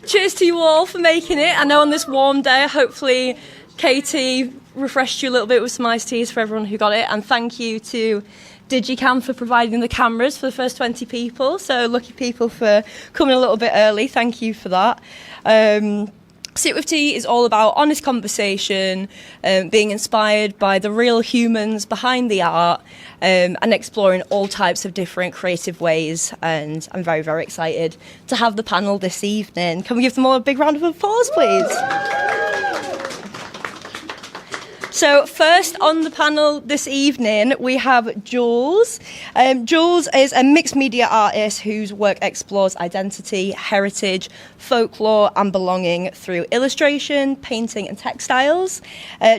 Cheers to you all for making it. I know on this warm day, hopefully Katie refreshed you a little bit with some iced teas for everyone who got it. And thank you to Digicam for providing the cameras for the first 20 people. So lucky people for coming a little bit early. Thank you for that. Sit with Tee is all about honest conversation, being inspired by the real humans behind the art, and exploring all types of different creative ways. And I'm very, very excited to have the panel this evening. Can we give them all a big round of applause, please? So first on the panel this evening, we have Jules. Jules is a mixed media artist whose work explores identity, heritage, folklore and belonging through illustration, painting and textiles,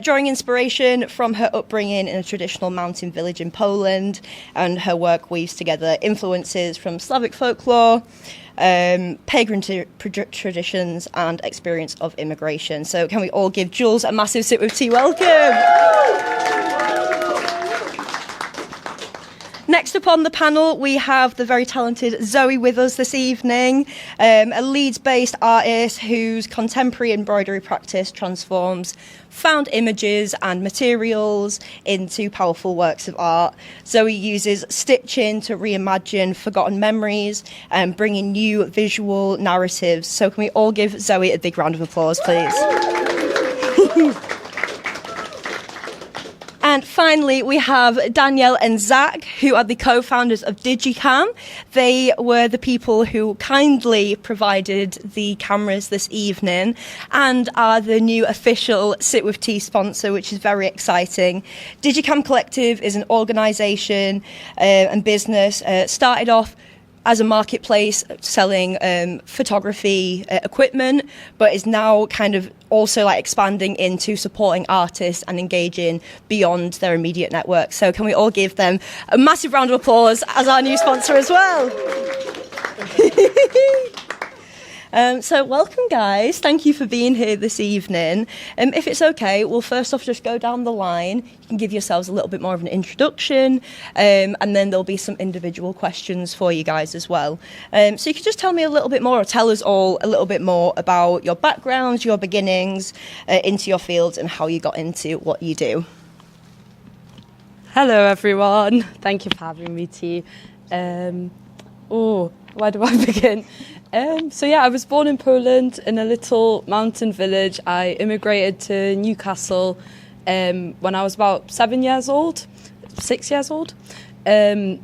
drawing inspiration from her upbringing in a traditional mountain village in Poland, and her work weaves together influences from Slavic folklore, pagan traditions and experience of immigration. So can we all give Jules a massive Sit with Tee welcome? Next up on the panel, we have the very talented Zoe with us this evening, a Leeds-based artist whose contemporary embroidery practice transforms found images and materials into powerful works of art. Zoe uses stitching to reimagine forgotten memories and bring in new visual narratives. So can we all give Zoe a big round of applause, please? And finally, we have Danielle and Zach, who are the co-founders of Digicam. They were the people who kindly provided the cameras this evening and are the new official Sit with Tee sponsor, which is very exciting. Digicam Collective is an organisation and business started off as a marketplace selling photography equipment, but is now kind of also like expanding into supporting artists and engaging beyond their immediate network. So can we all give them a massive round of applause as our new sponsor as well? So welcome, guys. Thank you for being here this evening. If it's okay, we'll first off just go down the line. You can give yourselves a little bit more of an introduction, and then there'll be some individual questions for you guys as well. So you could just tell me a little bit more, or tell us all a little bit more about your backgrounds, your beginnings into your fields, and how you got into what you do. Hello, everyone. Thank you for having me, Tee. Where do I begin? So yeah, I was born in Poland in a little mountain village. I immigrated to Newcastle when I was about 6 years old. And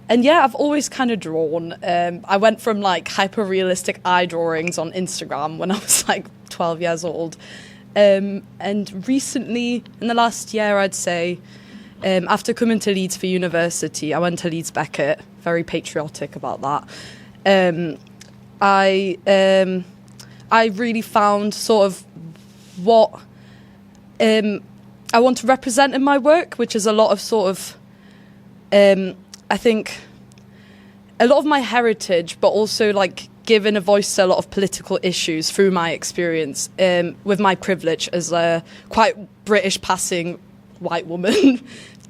yeah, I've always kind of drawn. I went from like hyper-realistic eye drawings on Instagram when I was like 12 years old. And recently, in the last year, I'd say, after coming to Leeds for university, I went to Leeds Beckett, very patriotic about that. I really found sort of what I want to represent in my work, which is a lot of sort of, I think, a lot of my heritage, but also like giving a voice to a lot of political issues through my experience with my privilege as a quite British passing white woman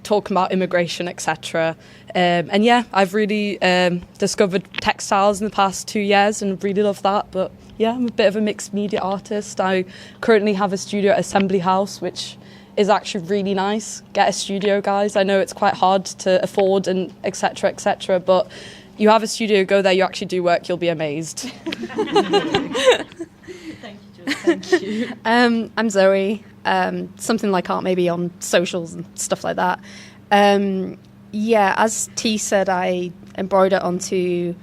talking about immigration, etc. And yeah, I've really discovered textiles in the past 2 years and really love that. But yeah, I'm a bit of a mixed media artist. I currently have a studio at Assembly House, which is actually really nice. Get a studio, guys. I know it's quite hard to afford and etc. But you have a studio, go there, you actually do work, you'll be amazed. Thank you, Jules. Thank you. I'm Zoe. Something like art, maybe on socials and stuff like that. Yeah, as Tee said, I embroider onto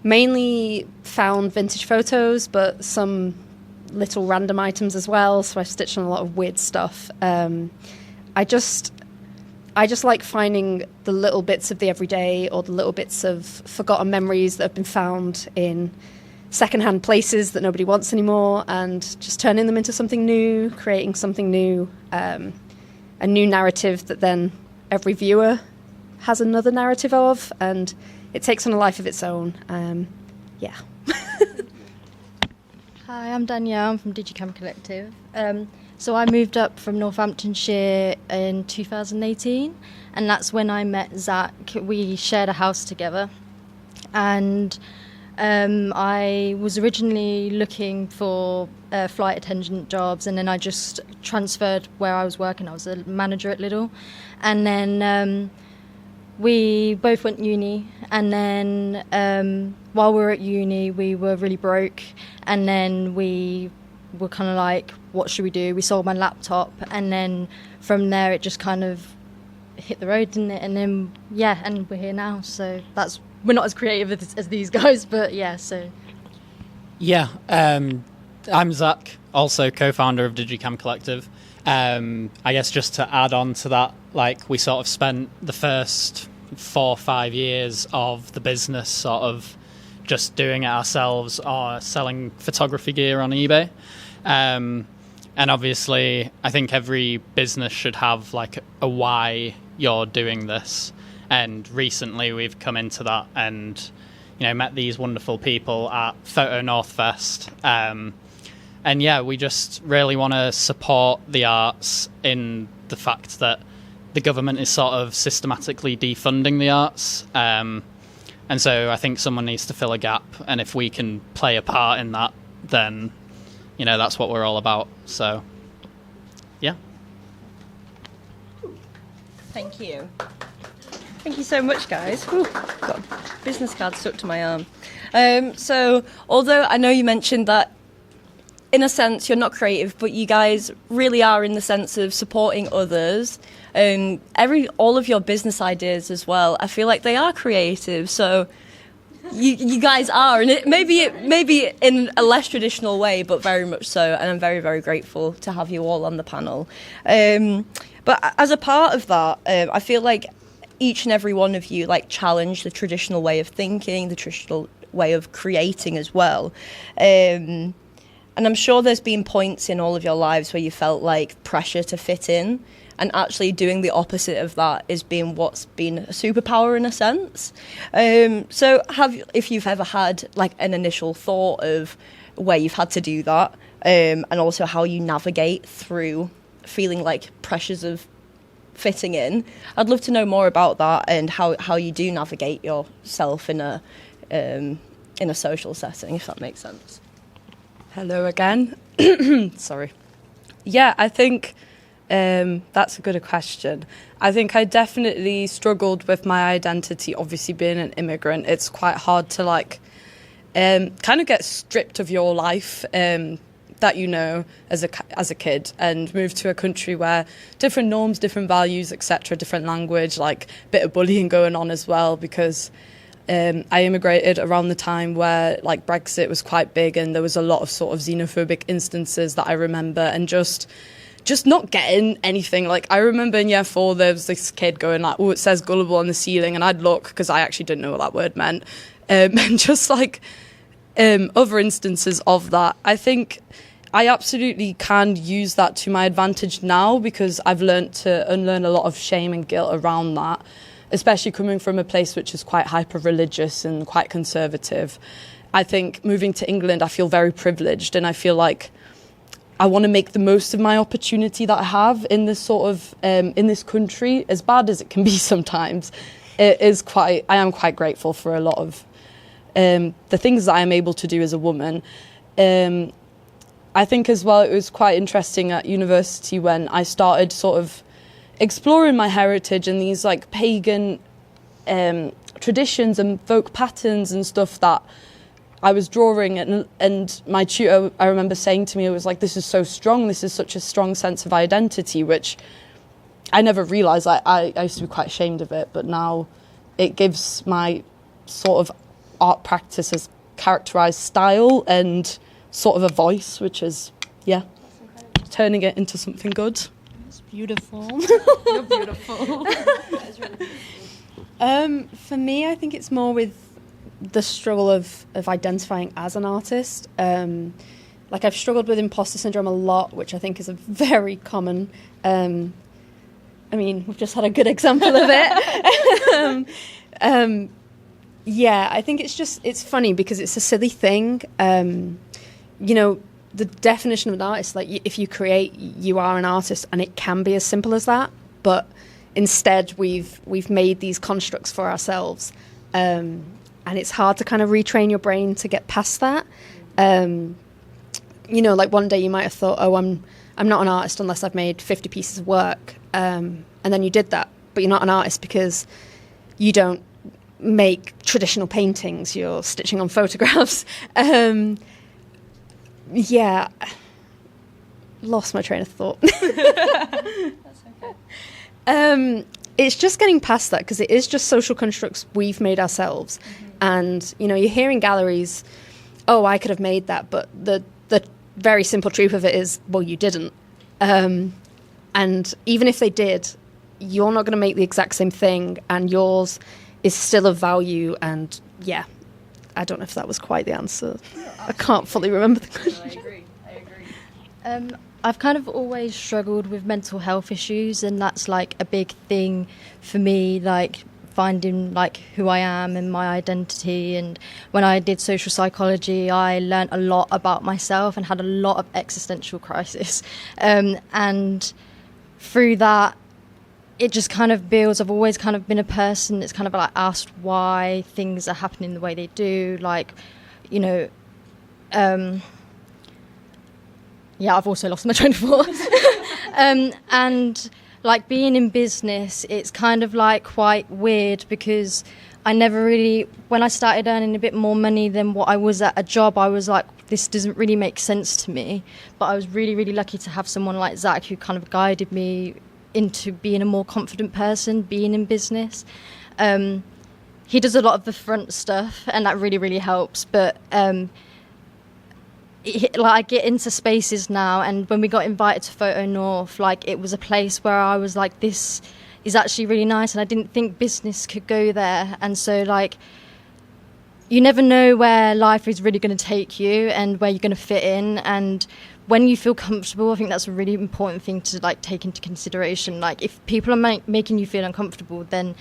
mainly found vintage photos, but some little random items as well. So I've stitched on a lot of weird stuff. I just like finding the little bits of the everyday or the little bits of forgotten memories that have been found in secondhand places that nobody wants anymore, and just turning them into something new, creating something new, a new narrative that then every viewer has another narrative of, and it takes on a life of its own. Yeah. Hi, I'm Danielle. I'm from Digicam Collective. So I moved up from Northamptonshire in 2018, and that's when I met Zach. We shared a house together, and I was originally looking for flight attendant jobs, and then I just transferred where I was working. I was a manager at Lidl, and then we both went uni, and then while we were at uni we were really broke, and then we were kind of like, what should we do? We sold my laptop, and then from there it just kind of hit the road, didn't it? And then and we're here now, so we're not as creative as these guys, but I'm Zach, also co-founder of Digicam Collective. I guess just to add on to that, like, we sort of spent the first 4 or 5 years of the business sort of just doing it ourselves or selling photography gear on eBay. And obviously I think every business should have like a why you're doing this. And recently we've come into that and, you know, met these wonderful people at Photo Northfest. And yeah, we just really want to support the arts in the fact that the government is sort of systematically defunding the arts. And so I think someone needs to fill a gap. And if we can play a part in that, then, you know, that's what we're all about. So, yeah. Thank you. Thank you so much, guys. Whew, got a business card stuck to my arm. So, although I know you mentioned that, in a sense, you're not creative, but you guys really are in the sense of supporting others. All of your business ideas as well, I feel like they are creative. So, you guys are, and maybe in a less traditional way, but very much so. And I'm very, very grateful to have you all on the panel. But as a part of that, I feel like each and every one of you like challenge the traditional way of thinking, the traditional way of creating as well. And I'm sure there's been points in all of your lives where you felt like pressure to fit in, and actually doing the opposite of that is being what's been a superpower in a sense. So if you've ever had like an initial thought of where you've had to do that, and also how you navigate through feeling like pressures of fitting in, I'd love to know more about that and how you do navigate yourself in a social setting, if that makes sense. Hello again. Sorry. Yeah, I think that's a good question. I think I definitely struggled with my identity. Obviously, being an immigrant, it's quite hard to like kind of get stripped of your life that you know as a kid, and move to a country where different norms, different values, etc., different language, like a bit of bullying going on as well, because I immigrated around the time where like Brexit was quite big, and there was a lot of sort of xenophobic instances that I remember, and just not getting anything. Like, I remember in year 4 there was this kid going like, oh, it says gullible on the ceiling, and I'd look because I actually didn't know what that word meant, and just like other instances of that. I think I absolutely can use that to my advantage now, because I've learned to unlearn a lot of shame and guilt around that, especially coming from a place which is quite hyper-religious and quite conservative. I think moving to England, I feel very privileged, and I feel like I want to make the most of my opportunity that I have in this sort of, in this country, as bad as it can be sometimes. I am quite grateful for a lot of the things that I am able to do as a woman. I think as well, it was quite interesting at university when I started sort of exploring my heritage and these like pagan traditions and folk patterns and stuff that I was drawing, and my tutor, I remember saying to me, it was like, this is so strong, this is such a strong sense of identity, which I never realised. I used to be quite ashamed of it, but now it gives my sort of art practice as characterised style and sort of a voice, which is, turning it into something good. It's beautiful. You're beautiful. For me, I think it's more with the struggle of identifying as an artist. Like, I've struggled with imposter syndrome a lot, which I think is a very common. I mean, we've just had a good example of it. I think it's funny because it's a silly thing. You know, the definition of an artist, like, if you create, you are an artist, and it can be as simple as that. But instead, we've made these constructs for ourselves. and it's hard to kind of retrain your brain to get past that. You know, like one day you might have thought, oh, I'm not an artist unless I've made 50 pieces of work, and then you did that, but you're not an artist because you don't make traditional paintings, you're stitching on photographs. Yeah, lost my train of thought. That's okay. It's just getting past that, because it is just social constructs we've made ourselves. And, you know, you hear in galleries, oh, I could have made that, but the very simple truth of it is, well, you didn't. And even if they did, you're not going to make the exact same thing, and yours is still of value. And yeah, I don't know if that was quite the answer. I can't fully remember the question. I agree. I've kind of always struggled with mental health issues, and that's like a big thing for me, like finding like who I am and my identity. And when I did social psychology, I learned a lot about myself and had a lot of existential crisis. And through that, it just kind of builds. I've always kind of been a person that's kind of like asked why things are happening the way they do. Like, you know, yeah, I've also lost my train of thought. And like being in business, it's kind of like quite weird, because I never really, when I started earning a bit more money than what I was at a job, I was like, this doesn't really make sense to me. But I was really, really lucky to have someone like Zach who kind of guided me into being a more confident person, being in business. He does a lot of the front stuff, and that really, really helps. But like I get into spaces now, and when we got invited to Photo North, like it was a place where I was like, this is actually really nice, and I didn't think business could go there. And so like, you never know where life is really going to take you and where you're going to fit in. And when you feel comfortable, I think that's a really important thing to like take into consideration. Like if people are making you feel uncomfortable, then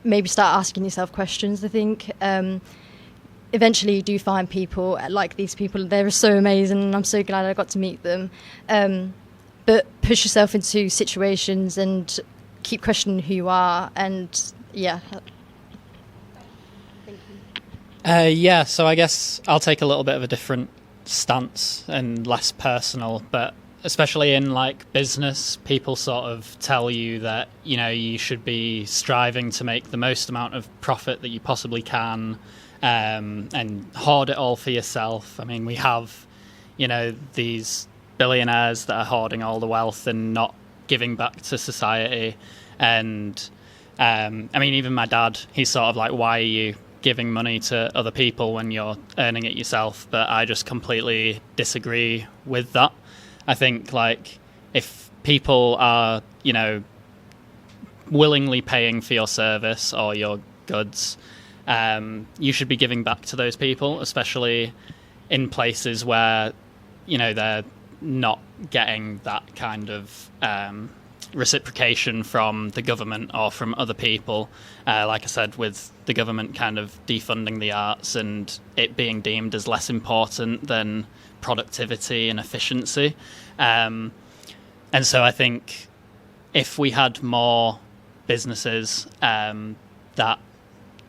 maybe start asking yourself questions. I think eventually you do find people like these people. They're so amazing, and I'm so glad I got to meet them. But push yourself into situations and keep questioning who you are. And yeah. Yeah, so I guess I'll take a little bit of a different stance and less personal, but especially in like business, people sort of tell you that, you know, you should be striving to make the most amount of profit that you possibly can, and hoard it all for yourself. I mean, we have, you know, these billionaires that are hoarding all the wealth and not giving back to society. And I mean, even my dad, he's sort of like, why are you giving money to other people when you're earning it yourself? But I just completely disagree with that. I think like if people are, you know, willingly paying for your service or your goods, you should be giving back to those people, especially in places where, you know, they're not getting that kind of reciprocation from the government or from other people. Like I said, with the government kind of defunding the arts and it being deemed as less important than productivity and efficiency. And so I think if we had more businesses that,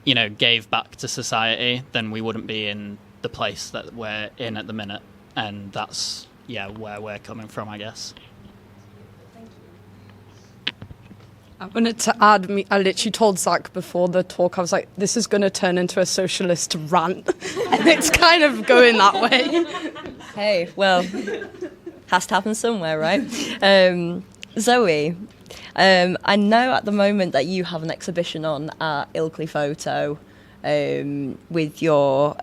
you know, gave back to society, then we wouldn't be in the place that we're in at the minute. And that's, yeah, where we're coming from, I guess. I wanted to add, I literally told Zach before the talk, I was like, this is going to turn into a socialist rant. And it's kind of going that way. Hey, well, has to happen somewhere, right? Zoe, I know at the moment that you have an exhibition on at Ilkley Photo with your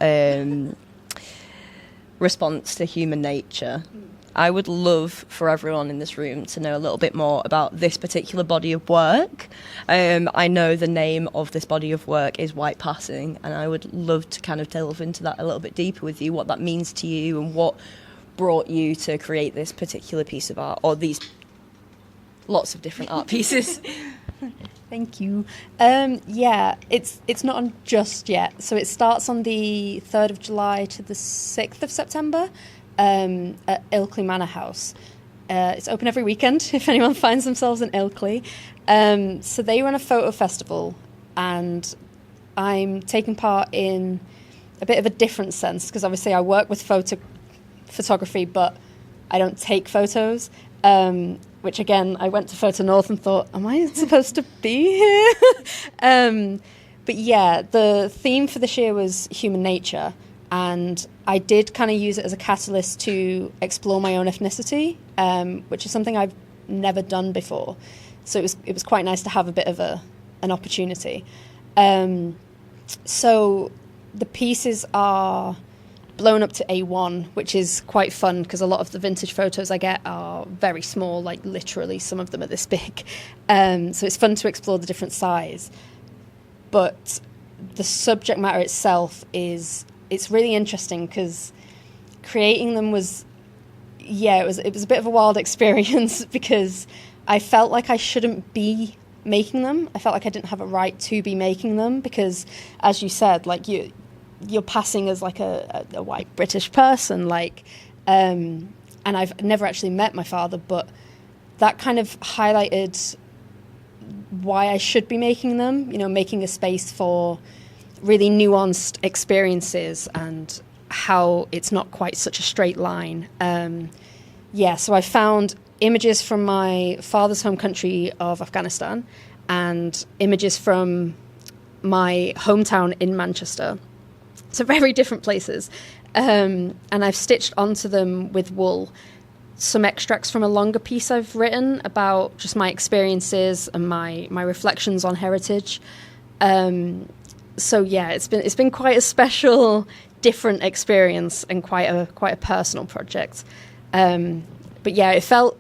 response to human nature. I would love for everyone in this room to know a little bit more about this particular body of work. I know the name of this body of work is White Passing, and I would love to kind of delve into that a little bit deeper with you, what that means to you and what brought you to create this particular piece of art, or these lots of different art pieces. Thank you. Yeah, it's not on just yet. So it starts on the 3rd of July to the 6th of September. At Ilkley Manor House. It's open every weekend if anyone finds themselves in Ilkley. So they run a photo festival, and I'm taking part in a bit of a different sense, because obviously I work with photography, but I don't take photos. Which again, I went to Photo North and thought, am I supposed to be here? But yeah, the theme for this year was human nature, and I did kind of use it as a catalyst to explore my own ethnicity, which is something I've never done before. So it was quite nice to have a bit of an opportunity. So the pieces are blown up to A1, which is quite fun because a lot of the vintage photos I get are very small, like literally some of them are this big. So it's fun to explore the different size. But the subject matter itself it's really interesting because creating them was it was a bit of a wild experience because I felt like I shouldn't be making them. I felt like I didn't have a right to be making them because, as you said, like you're passing as like a white British person, like, and I've never actually met my father, but that kind of highlighted why I should be making them, making a space for really nuanced experiences and how it's not quite such a straight line. So I found images from my father's home country of Afghanistan and images from my hometown in Manchester. So very different places. And I've stitched onto them with wool some extracts from a longer piece I've written about just my experiences and my reflections on heritage. It's been quite a special, different experience and quite a personal project. It felt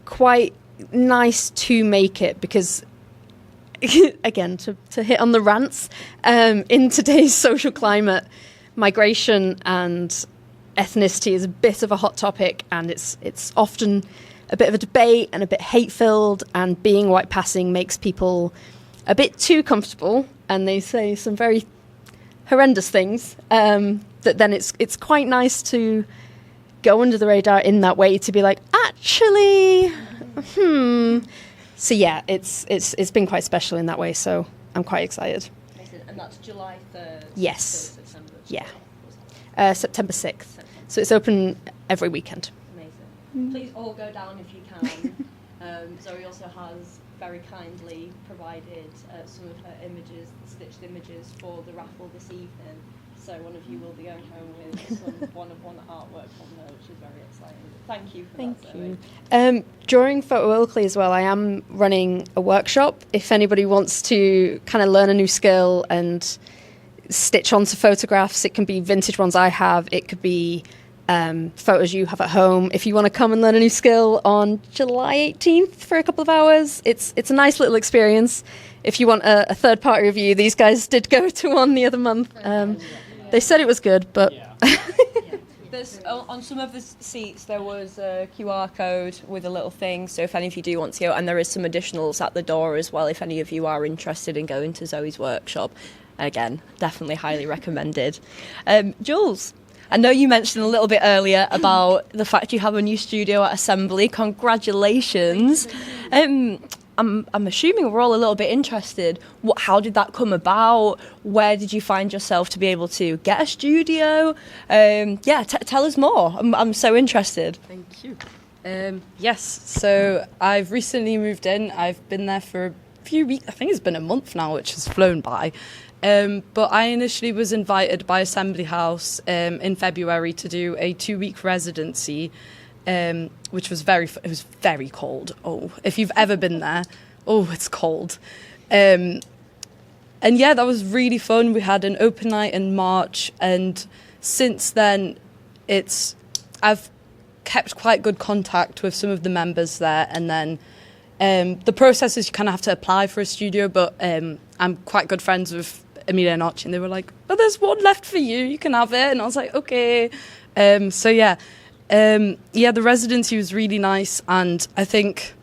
quite nice to make it because, again, to hit on the rants, in today's social climate, migration and ethnicity is a bit of a hot topic, and it's often a bit of a debate and a bit hate-filled, and being white passing makes people a bit too comfortable, and they say some very horrendous things, that then it's quite nice to go under the radar in that way, to be like, actually, So yeah, it's been quite special in that way, so I'm quite excited. And that's July 3rd? Yes. September? Yeah. September 6th. So it's open every weekend. Amazing. Please all go down if you can. Zoe also has very kindly provided some of her images, stitched images for the raffle this evening. So one of you will be going home with some one-of-one artwork from her, which is very exciting. Thank you for that, Zoe. During Photo Ilkley as well, I am running a workshop. If anybody wants to kind of learn a new skill and stitch onto photographs, it can be vintage ones I have, it could be photos you have at home. If you want to come and learn a new skill on July 18th for a couple of hours, it's a nice little experience. If you want a third-party review, these guys did go to one the other month. They said it was good, but... Yeah. There's, on some of the seats there was a QR code with a little thing, so if any of you do want to go, and there is some additionals at the door as well if any of you are interested in going to Zoe's workshop. Again, definitely highly recommended. Jules, I know you mentioned a little bit earlier about the fact you have a new studio at Assembly. Congratulations. I'm assuming we're all a little bit interested. How did that come about? Where did you find yourself to be able to get a studio? Tell us more. I'm so interested. Thank you. Yes, so I've recently moved in. I've been there for a few weeks. I think it's been a month now, which has flown by. But I initially was invited by Assembly House in February to do a 2-week residency, which was very cold. Oh, if you've ever been there, it's cold. And yeah, that was really fun. We had an open night in March, and since then, I've kept quite good contact with some of the members there. And then the process is you kind of have to apply for a studio, but I'm quite good friends with Emilia and Archie, and they were like, "Oh, there's one left for you. You can have it." And I was like, "Okay." The residency was really nice, and I think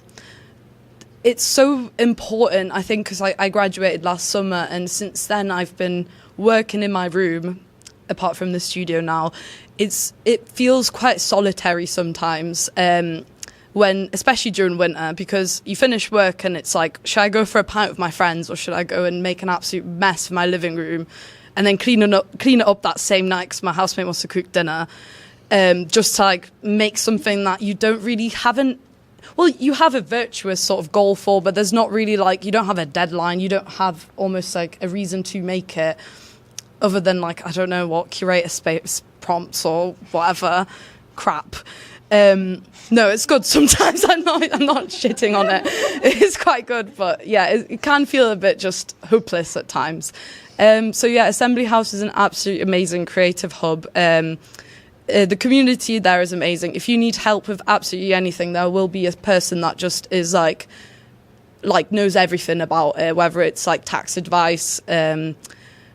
it's so important, I think, because I graduated last summer, and since then I've been working in my room, apart from the studio now. It feels quite solitary sometimes, when, especially during winter, because you finish work and it's like, should I go for a pint with my friends, or should I go and make an absolute mess of my living room and then clean it up that same night because my housemate wants to cook dinner, just to like make something that you don't really you have a virtuous sort of goal for, but there's not really like, you don't have a deadline, you don't have almost like a reason to make it other than like, I don't know what, curate a space prompts or whatever crap. No, it's good sometimes. I'm not shitting on it. It's quite good, but yeah, it can feel a bit just hopeless at times. So yeah, Assembly House is an absolutely amazing creative hub. The community there is amazing. If you need help with absolutely anything, there will be a person that just is like knows everything about it, whether it's like tax advice,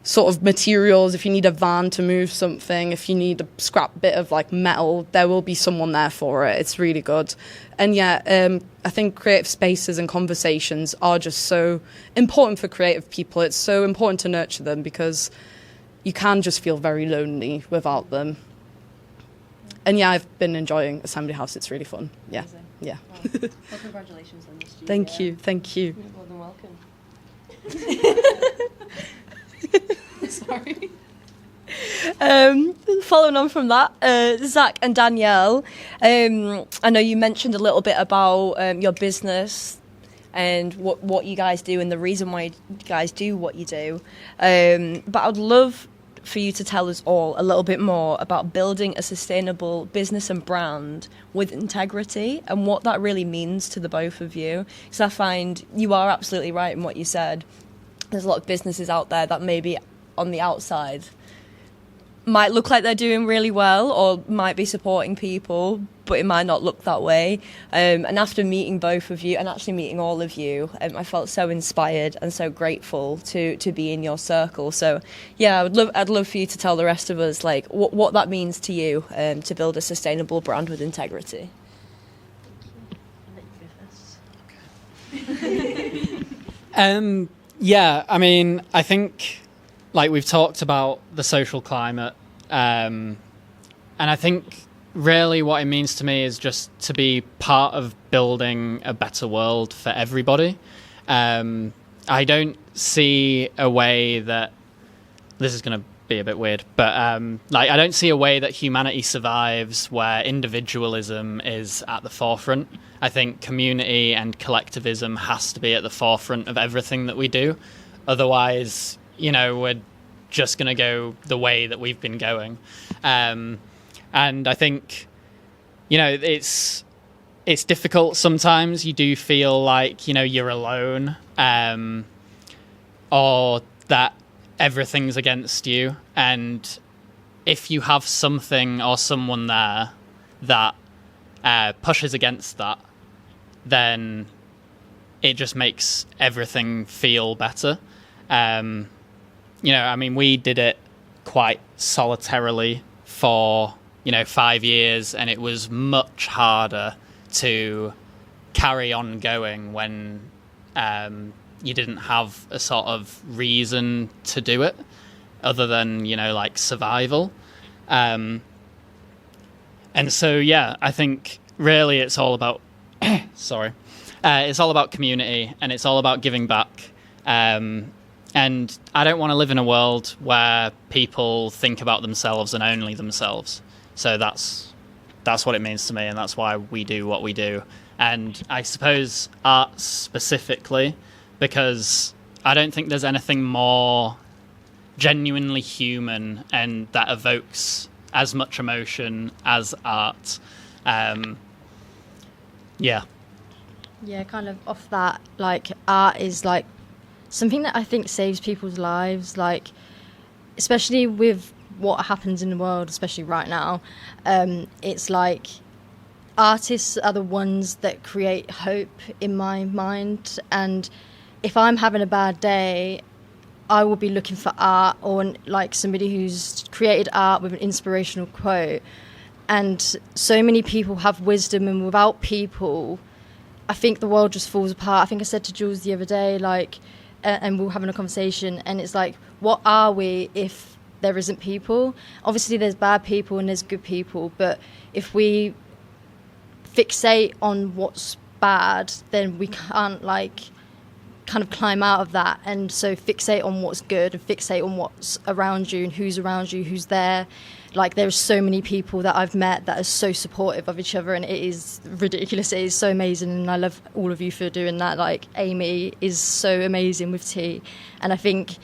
sort of materials, if you need a van to move something, if you need a scrap bit of like metal, there will be someone there for it. It's really good. And yeah, I think creative spaces and conversations are just so important for creative people. It's so important to nurture them because you can just feel very lonely without them. And yeah, I've been enjoying Assembly House. It's really fun. Yeah. Amazing. Yeah. Well, congratulations on this. Thank you. You're more than welcome. Sorry. Following on from that, Zach and Danielle, I know you mentioned a little bit about your business and what you guys do and the reason why you guys do what you do. But I'd love for you to tell us all a little bit more about building a sustainable business and brand with integrity and what that really means to the both of you. Because I find you are absolutely right in what you said. There's a lot of businesses out there that maybe on the outside might look like they're doing really well or might be supporting people, but it might not look that way. And after meeting both of you and actually meeting all of you, I felt so inspired and so grateful to be in your circle. So yeah, I'd love for you to tell the rest of us like what that means to you to build a sustainable brand with integrity. Yeah, I mean, I think like we've talked about the social climate, and I think really what it means to me is just to be part of building a better world for everybody. I don't see a way that this is going to be a bit weird, but I don't see a way that humanity survives where individualism is at the forefront. I think community and collectivism has to be at the forefront of everything that we do. Otherwise, we're just going to go the way that we've been going. And I think, it's difficult sometimes. You do feel like, you're alone, or that everything's against you. And if you have something or someone there that pushes against that, then it just makes everything feel better. We did it quite solitarily for, 5 years, and it was much harder to carry on going when you didn't have a sort of reason to do it other than, survival. And so, yeah, I think really it's all about, it's all about community and it's all about giving back. And I don't want to live in a world where people think about themselves and only themselves. So that's what it means to me, and that's why we do what we do. And I suppose art specifically, because I don't think there's anything more genuinely human and that evokes as much emotion as art. Yeah, kind of off that, art is something that I think saves people's lives, especially with what happens in the world, especially right now. It's artists are the ones that create hope in my mind, and if I'm having a bad day, I will be looking for art or somebody who's created art with an inspirational quote. And so many people have wisdom, and without people, I think the world just falls apart. I think I said to Jules the other day, and we were having a conversation, and it's what are we if there isn't people? Obviously there's bad people and there's good people, but if we fixate on what's bad, then we can't like kind of climb out of that. And so fixate on what's good and fixate on what's around you and who's around you, who's there. Like, there's so many people that I've met that are so supportive of each other, and it is ridiculous. It is so amazing, and I love all of you for doing that. Like, Amy is so amazing with Tee, and I think,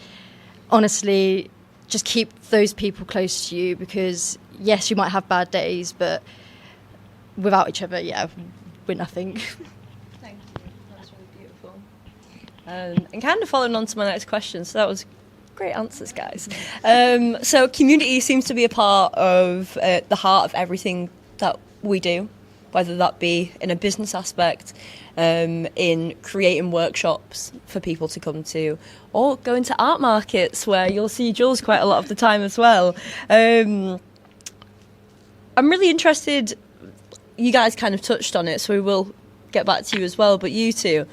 honestly, just keep those people close to you, because, yes, you might have bad days, but without each other, yeah, we're nothing. Thank you. That's really beautiful. And kind of following on to my next question, so that was great answers, guys. So community seems to be a part of the heart of everything that we do, whether that be in a business aspect, in creating workshops for people to come to, or going to art markets where you'll see Jules quite a lot of the time as well. I'm really interested, you guys kind of touched on it, so we will get back to you as well, but you two,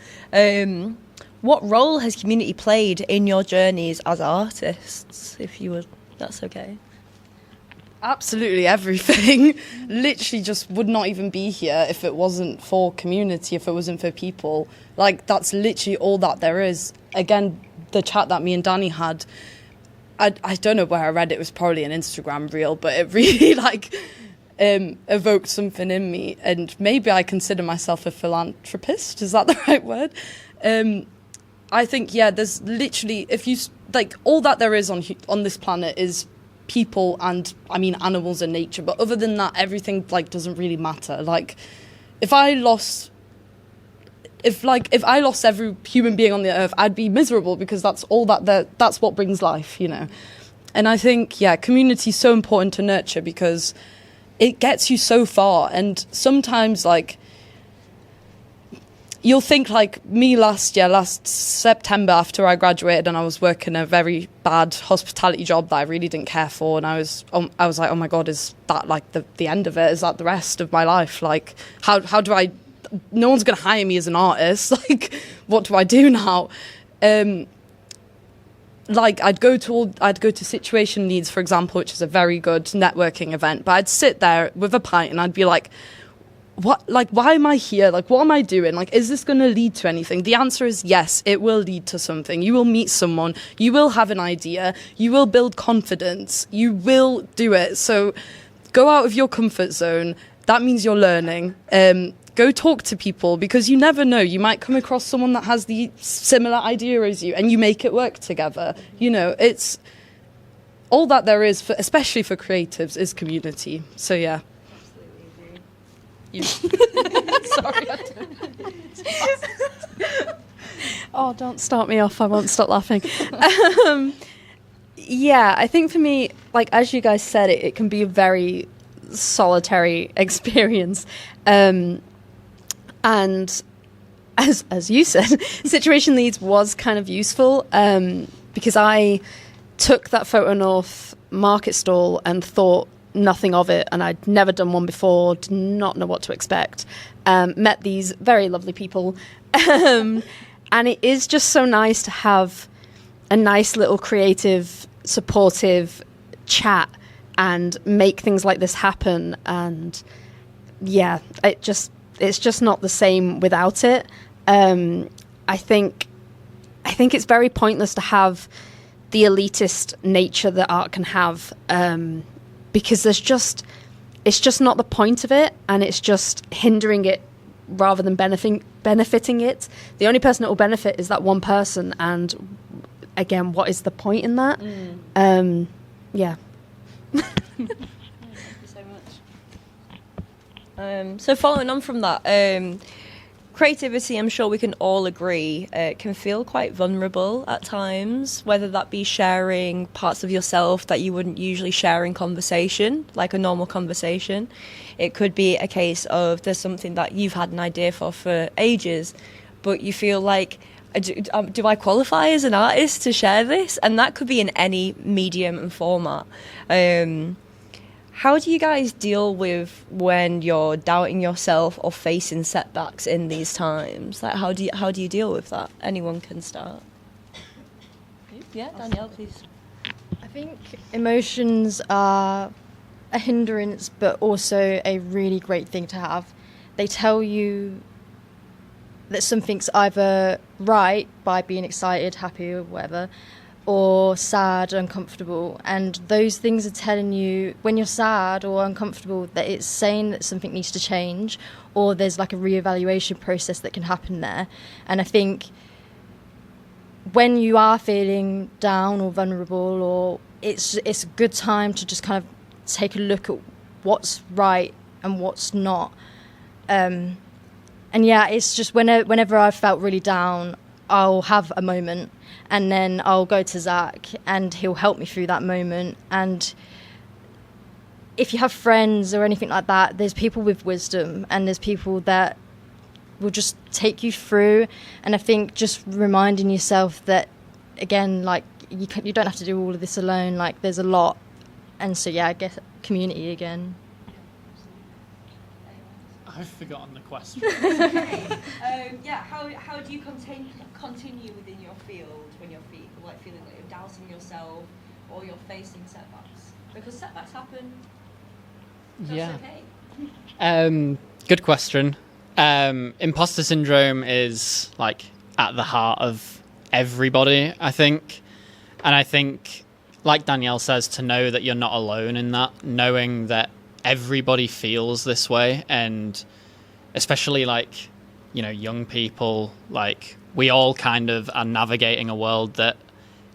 what role has community played in your journeys as artists, if you would, that's okay? Absolutely everything. Literally just would not even be here if it wasn't for community, if it wasn't for people. Like, that's literally all that there is. Again, the chat that me and Danny had, I don't know where I read it, was probably an Instagram reel, but it really evoked something in me. And maybe I consider myself a philanthropist, is that the right word? I think, yeah, there's literally, if you, like, all that there is on this planet is people and, I mean, animals and nature. But other than that, everything, like, doesn't really matter. Like, if I lost every human being on the earth, I'd be miserable, because that's all that's what brings life, you know. And I think, yeah, community is so important to nurture, because it gets you so far. And sometimes, like, you'll think, like me last September, after I graduated, and I was working a very bad hospitality job that I really didn't care for, and I was like, oh my God, is that like the end of it? Is that the rest of my life? Like, how do I? No one's going to hire me as an artist. Like, what do I do now? Like, I'd go to Situation Leeds, for example, which is a very good networking event, but I'd sit there with a pint and I'd be like, what, like, why am I here? Like, what am I doing? Like, is this going to lead to anything? The answer is yes, it will lead to something. You will meet someone, you will have an idea, you will build confidence, you will do it. So go out of your comfort zone. That means you're learning. Go talk to people, because you never know. You might come across someone that has the similar idea as you, and you make it work together. You know, it's all that there is, especially for creatives, is community. So, yeah. Sorry. Oh, don't start me off. I won't stop laughing. Yeah, I think for me, like, as you guys said, it can be a very solitary experience. And as you said, Situation Leeds was kind of useful, because I took that photo north market stall and thought nothing of it, and I'd never done one before, did not know what to expect. Met these very lovely people, and it is just so nice to have a nice little creative, supportive chat and make things like this happen. And yeah, it's just not the same without it. I think it's very pointless to have the elitist nature that art can have, because it's just not the point of it, and it's just hindering it rather than benefiting it. The only person that will benefit is that one person, and again, what is the point in that? Yeah. Thank you so much. So following on from that, creativity, I'm sure we can all agree, can feel quite vulnerable at times, whether that be sharing parts of yourself that you wouldn't usually share in conversation, like a normal conversation. It could be a case of there's something that you've had an idea for ages, but you feel like, do I qualify as an artist to share this? And that could be in any medium and format. How do you guys deal with when you're doubting yourself or facing setbacks in these times? Like, how do you deal with that? Anyone can start. Yeah, Danielle, please. I think emotions are a hindrance, but also a really great thing to have. they tell you that something's either right by being excited, happy, or whatever, or sad, uncomfortable. And those things are telling you when you're sad or uncomfortable that it's saying that something needs to change, or there's like a reevaluation process that can happen there. And I think when you are feeling down or vulnerable, or it's a good time to just kind of take a look at what's right and what's not. And yeah, it's just whenever I've felt really down, I'll have a moment, and then I'll go to Zach and he'll help me through that moment. And if you have friends or anything like that, there's people with wisdom, and there's people that will just take you through. And I think just reminding yourself that, again, like you don't have to do all of this alone, like there's a lot. And so yeah, I guess community again. I've forgotten the question. Yeah, how do you continue within your field when you're feeling like you're doubting yourself or you're facing setbacks? Because setbacks happen. That's okay. Good question. Imposter syndrome is like at the heart of everybody, I think. And I think, like Danielle says, to know that you're not alone in that, knowing that everybody feels this way, and especially like, you know, young people, like we all kind of are navigating a world that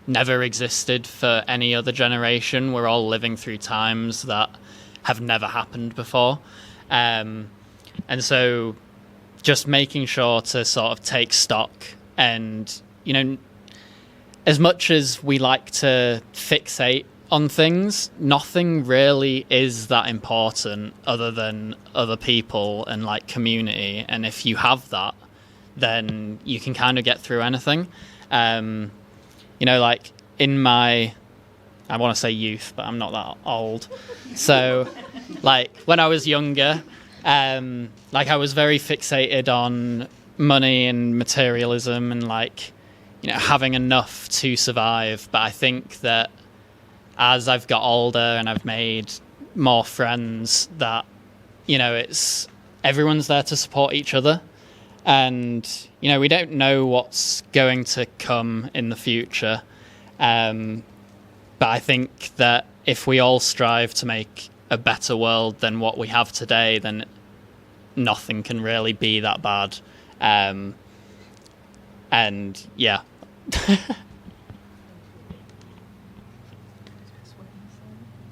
never existed for any other generation. We're all living through times that have never happened before. And so just making sure to sort of take stock, and, you know, as much as we like to fixate on things, nothing really is that important other than other people and like community. And if you have that, then you can kind of get through anything. You know, like in my, I want to say youth, but I'm not that old. So like when I was younger, like I was very fixated on money and materialism and like, you know, having enough to survive. But I think that as I've got older and I've made more friends, that, you know, it's everyone's there to support each other. And, you know, we don't know what's going to come in the future. But I think that if we all strive to make a better world than what we have today, then nothing can really be that bad. And yeah.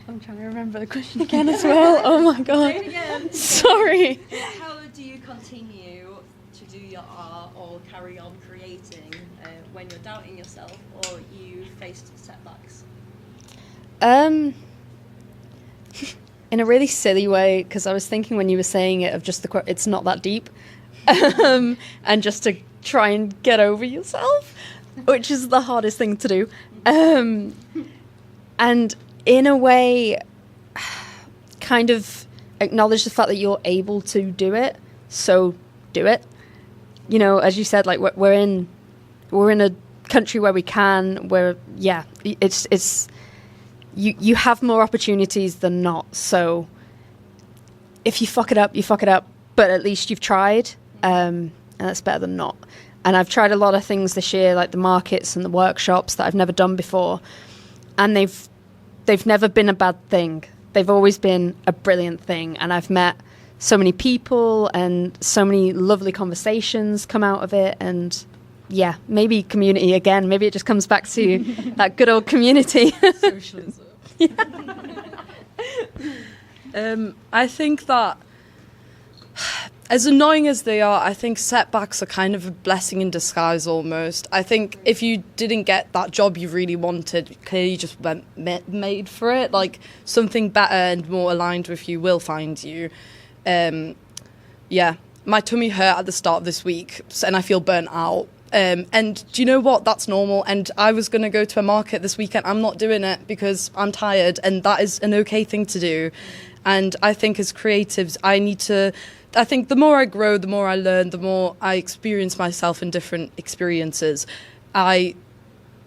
I'm trying to remember the question again as well. Oh my god. Sorry. How do you continue to do your art or carry on creating when you're doubting yourself or you faced setbacks? In a really silly way, because I was thinking when you were saying it of just the quote, it's not that deep, and just to try and get over yourself, which is the hardest thing to do. And in a way, kind of acknowledge the fact that you're able to do it, so do it. You know, as you said, like we're in a country where we can, where it's you have more opportunities than not. So if you fuck it up, you fuck it up, but at least you've tried, and that's better than not. And I've tried a lot of things this year, like the markets and the workshops that I've never done before, and they've never been a bad thing. They've always been a brilliant thing. And I've met so many people and so many lovely conversations come out of it. And yeah, maybe community again. Maybe it just comes back to that good old community. Socialism. I think that as annoying as they are, I think setbacks are kind of a blessing in disguise almost. I think if you didn't get that job you really wanted, clearly you just weren't made for it. Like something better and more aligned with you will find you. Yeah, my tummy hurt at the start of this week and I feel burnt out. And do you know what? That's normal. And I was going to go to a market this weekend. I'm not doing it because I'm tired, and that is an okay thing to do. And I think as creatives, I think the more I grow, the more I learn, the more I experience myself in different experiences, I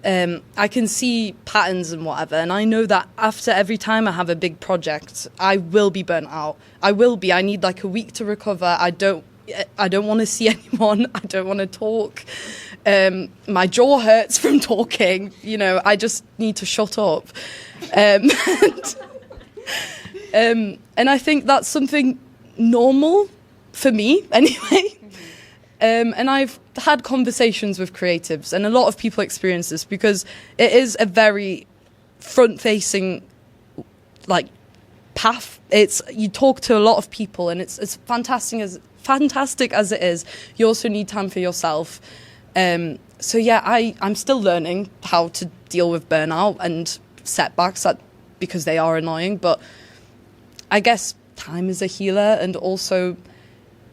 I can see patterns and whatever, and I know that after every time I have a big project, I will be burnt out. I need like a week to recover. I don't want to see anyone. I don't want to talk. My jaw hurts from talking. You know, I just need to shut up. And I think that's something normal for me anyway. And I've had conversations with creatives, and a lot of people experience this because it is a very front-facing, like, path. You talk to a lot of people, and it's fantastic as it is. You also need time for yourself. So yeah, I'm still learning how to deal with burnout and setbacks because they are annoying. But I guess time is a healer, and also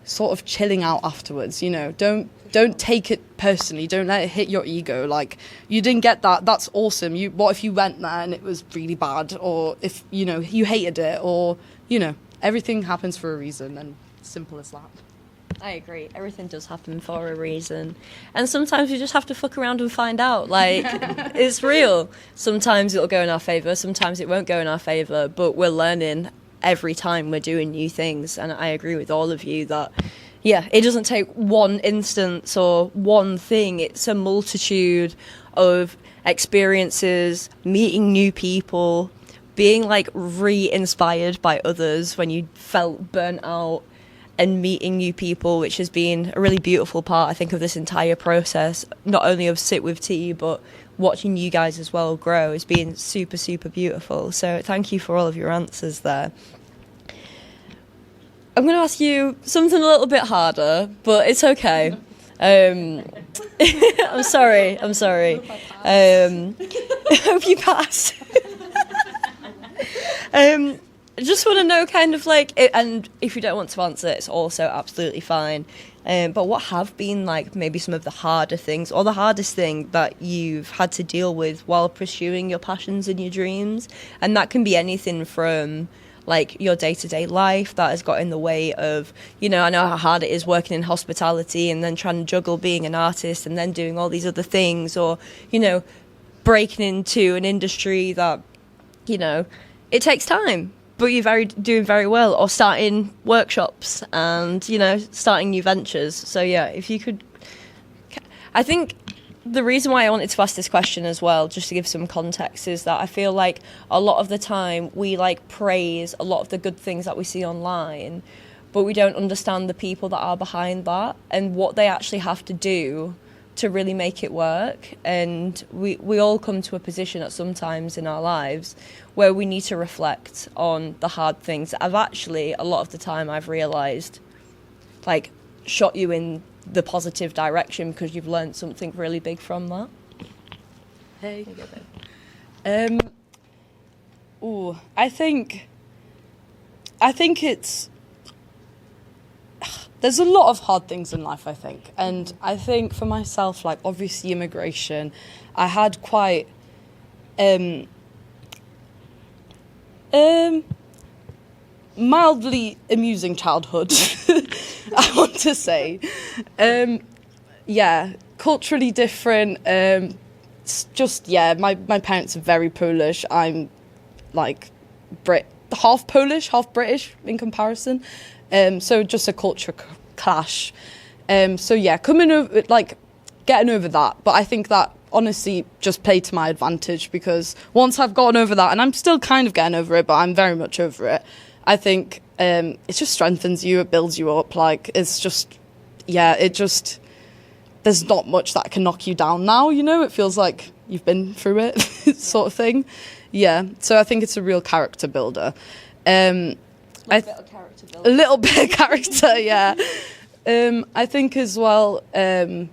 sort of chilling out afterwards. You know, don't take it personally. Don't let it hit your ego. Like, you didn't get that. That's awesome. What if you went there and it was really bad, or if you hated it, or everything happens for a reason, and simple as that. I agree. Everything does happen for a reason. And sometimes you just have to fuck around and find out. Like, it's real. Sometimes it'll go in our favour, sometimes it won't go in our favour, but we're learning every time we're doing new things. And I agree with all of you that, yeah, it doesn't take one instance or one thing. It's a multitude of experiences, meeting new people, being like re-inspired by others when you felt burnt out, and meeting new people, which has been a really beautiful part, I think, of this entire process, not only of Sit With Tee, but watching you guys as well grow has been super, super beautiful. So thank you for all of your answers there. I'm going to ask you something a little bit harder, but it's okay. I'm sorry. I hope you pass. I just want to know kind of like, and if you don't want to answer, it's also absolutely fine. But what have been like maybe some of the harder things, or the hardest thing that you've had to deal with while pursuing your passions and your dreams? And that can be anything from like your day-to-day life that has got in the way of, I know how hard it is working in hospitality and then trying to juggle being an artist and then doing all these other things, or, breaking into an industry that, it takes time, but you're doing very well, or starting workshops and, starting new ventures. So yeah, if you could, I think the reason why I wanted to ask this question as well, just to give some context, is that I feel like a lot of the time we like praise a lot of the good things that we see online, but we don't understand the people that are behind that and what they actually have to do to really make it work. And we all come to a position at some times in our lives where we need to reflect on the hard things that have actually, a lot of the time I've realised, like, shot you in the positive direction because you've learned something really big from that. Hey. I think it's, there's a lot of hard things in life, I think. And I think for myself, like, obviously immigration, I had quite mildly amusing childhood, I want to say. Culturally different. My parents are very Polish. I'm like half Polish, half British in comparison. So just a culture clash. Coming over, like, getting over that. But I think that honestly just played to my advantage, because once I've gotten over that, and I'm still kind of getting over it, but I'm very much over it, I think it just strengthens you, it builds you up. Like, it's just, there's not much that can knock you down now, it feels like you've been through it, sort of thing. Yeah, so I think it's a real character builder. A little bit of character, yeah. I think as well, it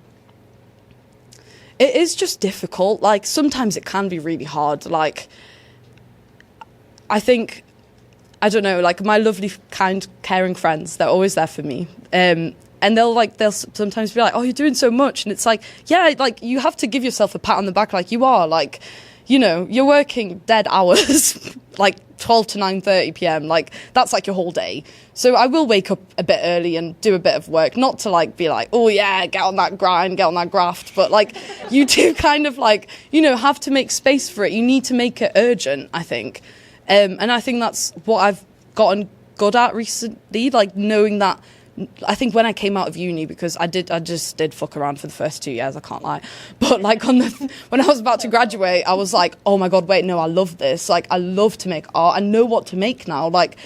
is just difficult. Like, sometimes it can be really hard. Like, I think, I don't know, like, my lovely, kind, caring friends, they're always there for me. And they'll sometimes be like, oh, you're doing so much. And it's like, yeah, like, you have to give yourself a pat on the back, like, you are, like, you're working dead hours, like, 12 to 9:30 p.m. Like, that's like your whole day. So I will wake up a bit early and do a bit of work, not to like be like, oh yeah, get on that grind, get on that graft, but like you do kind of like, you know, have to make space for it. You need to make it urgent, I think. And I think that's what I've gotten good at recently, like knowing that. I think when I came out of uni, because I just did fuck around for the first 2 years, I can't lie. But like when I was about to graduate, I was like, oh my God, wait, no, I love this. Like, I love to make art. I know what to make now. Like,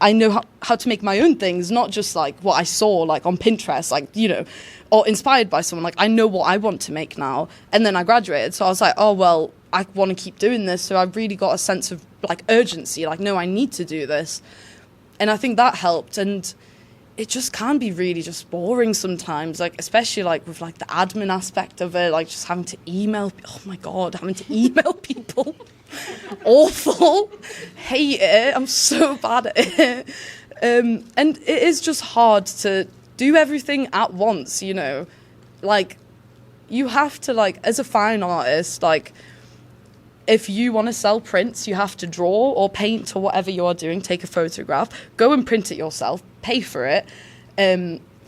I know how to make my own things, not just like what I saw like on Pinterest, like, you know, or inspired by someone. Like, I know what I want to make now. And then I graduated. So I was like, oh, well, I want to keep doing this. So I've really got a sense of like urgency, like, no, I need to do this. And I think that helped. And it just can be really just boring sometimes, like especially like with like the admin aspect of it, like just having to email. Oh my God, having to email people. Awful. Hate it. I'm so bad at it. And it is just hard to do everything at once, you know. Like, you have to, like, as a fine artist, like, if you want to sell prints, you have to draw or paint or whatever you are doing, take a photograph, go and print it yourself, pay for it,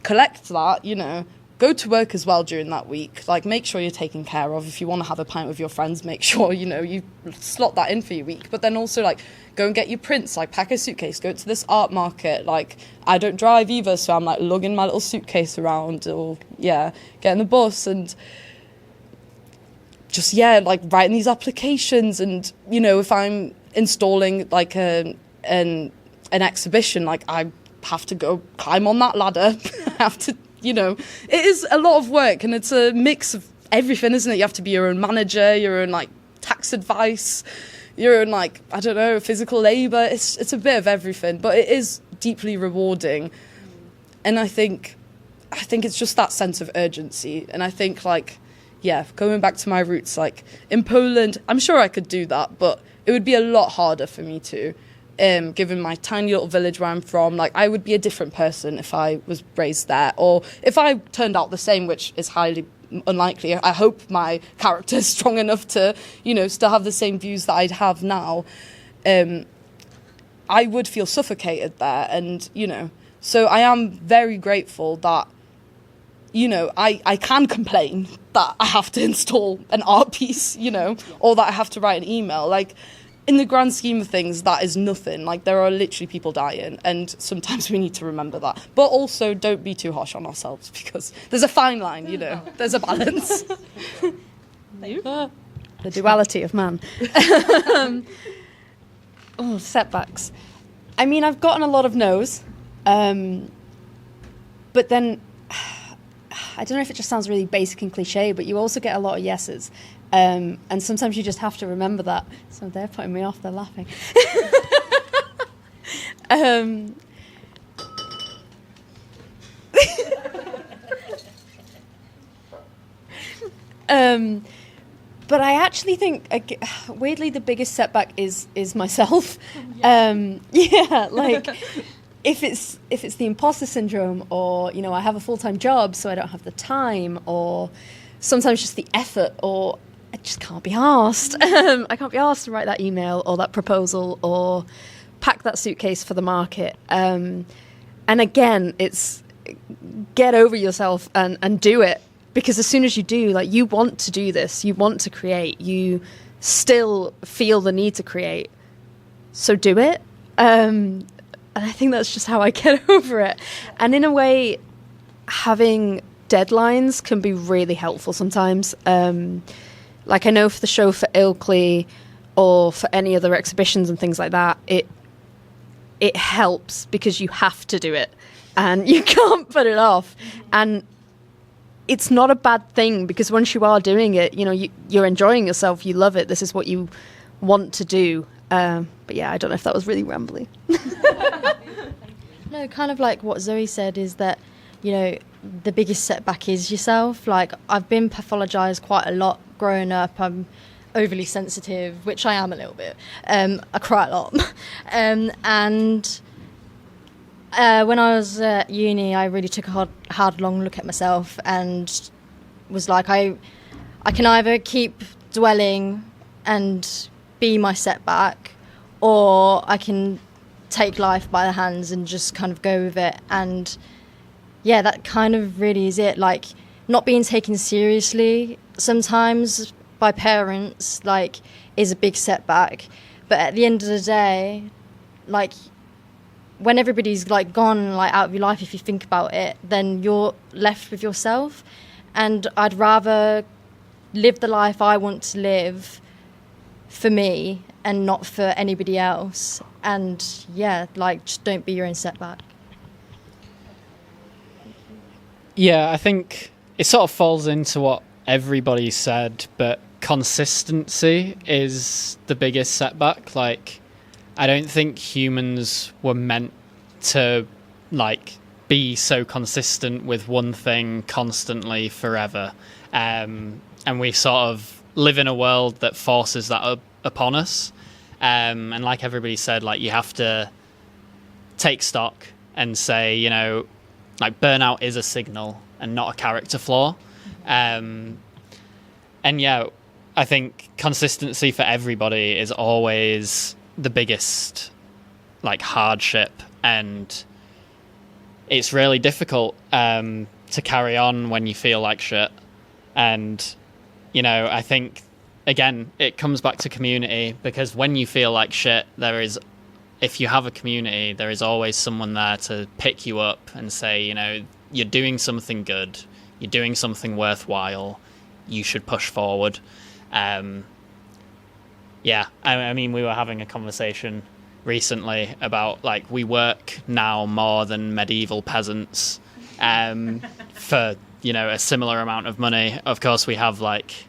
collect that, you know, go to work as well during that week. Like, make sure you're taken care of. If you want to have a pint with your friends, make sure, you know, you slot that in for your week. But then also, like, go and get your prints, like, pack a suitcase, go to this art market. Like, I don't drive either, so I'm, like, lugging my little suitcase around or, yeah, getting the bus and just, yeah, like, writing these applications. And, you know, if I'm installing, like, an exhibition, like, I have to go climb on that ladder. I have to, you know, it is a lot of work, and it's a mix of everything, isn't it? You have to be your own manager, your own, like, tax advice, your own, like, I don't know, physical labour. It's a bit of everything, but it is deeply rewarding. And I think it's just that sense of urgency. And I think, like, yeah, going back to my roots, like, in Poland, I'm sure I could do that, but it would be a lot harder for me to, given my tiny little village where I'm from. Like, I would be a different person if I was raised there, or if I turned out the same, which is highly unlikely. I hope my character is strong enough to, you know, still have the same views that I'd have now. I would feel suffocated there, and, you know, so I am very grateful that, you know, I can complain that I have to install an art piece, you know, or that I have to write an email. Like, in the grand scheme of things, that is nothing. Like, there are literally people dying, and sometimes we need to remember that. But also, don't be too harsh on ourselves, because there's a fine line, you know. There's a balance. The duality of man. Setbacks. I mean, I've gotten a lot of no's, but then I don't know if it just sounds really basic and cliche, but you also get a lot of yeses. And sometimes you just have to remember that. So they're putting me off, they're laughing. But I actually think, weirdly, the biggest setback is myself. Yeah, like, if it's the imposter syndrome, or, you know, I have a full-time job, so I don't have the time, or sometimes just the effort, or I just can't be arsed. I can't be arsed to write that email or that proposal or pack that suitcase for the market. And again, it's get over yourself and do it. Because as soon as you do, like, you want to do this, you want to create, you still feel the need to create. So do it. And I think that's just how I get over it. And in a way, having deadlines can be really helpful sometimes. Like, I know for the show for Ilkley or for any other exhibitions and things like that, it helps because you have to do it and you can't put it off. And it's not a bad thing, because once you are doing it, you know, you're enjoying yourself, you love it, this is what you want to do. But yeah, I don't know if that was really rambly. No, kind of like what Zoe said is that, you know, the biggest setback is yourself. Like, I've been pathologized quite a lot growing up. I'm overly sensitive, which I am a little bit. I cry a lot. And when I was at uni, I really took a hard, long look at myself and was like, I can either keep dwelling and be my setback, or I can take life by the hands and just kind of go with it. And yeah, that kind of really is it. Like, not being taken seriously sometimes by parents, like, is a big setback. But at the end of the day, like, when everybody's like gone, like, out of your life, if you think about it, then you're left with yourself. And I'd rather live the life I want to live for me and not for anybody else. And yeah, like, just don't be your own setback. Yeah, I think it sort of falls into what everybody said, but consistency is the biggest setback. Like, I don't think humans were meant to, like, be so consistent with one thing constantly forever. And we sort of live in a world that forces that upon us. And like everybody said, like, you have to take stock and say, you know, like, burnout is a signal and not a character flaw. And yeah, I think consistency for everybody is always the biggest, like, hardship, and it's really difficult to carry on when you feel like shit. And, you know, I think, again, it comes back to community, because when you feel like shit, if you have a community, there is always someone there to pick you up and say, you know, you're doing something good, you're doing something worthwhile, you should push forward. Yeah, I mean, we were having a conversation recently about, like, we work now more than medieval peasants for, you know, a similar amount of money. Of course, we have, like,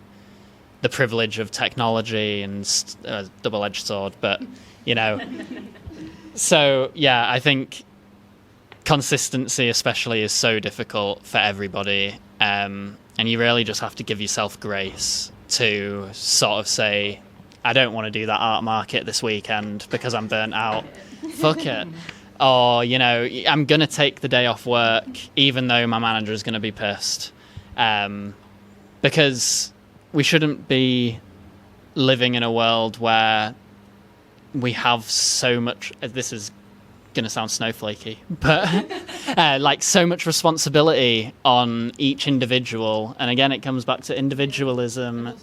the privilege of technology and a double-edged sword, but, you know. So, yeah, I think consistency especially is so difficult for everybody, and you really just have to give yourself grace to sort of say, I don't want to do that art market this weekend because I'm burnt out. Fuck it. Or, you know, I'm going to take the day off work even though my manager is going to be pissed. Because we shouldn't be living in a world where we have so much... This is going to sound snowflakey, but like, so much responsibility on each individual. And again, it comes back to individualism.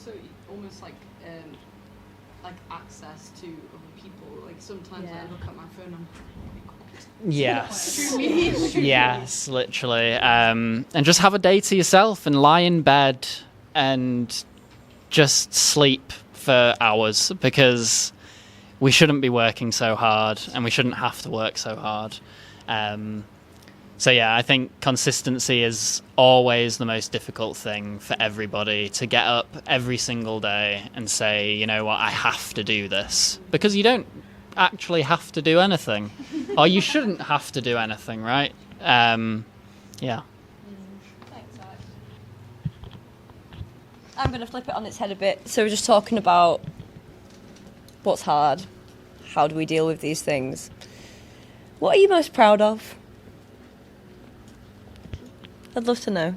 Access to other people. Like, sometimes I look at my phone and yes, yes, literally. And just have a day to yourself and lie in bed and just sleep for hours, because we shouldn't be working so hard and we shouldn't have to work so hard. So yeah, I think consistency is always the most difficult thing for everybody, to get up every single day and say, you know what, I have to do this. Because you don't actually have to do anything. Or you shouldn't have to do anything, right? Yeah. Thanks, Zach. I'm going to flip it on its head a bit. So we're just talking about what's hard. How do we deal with these things? What are you most proud of? I'd love to know.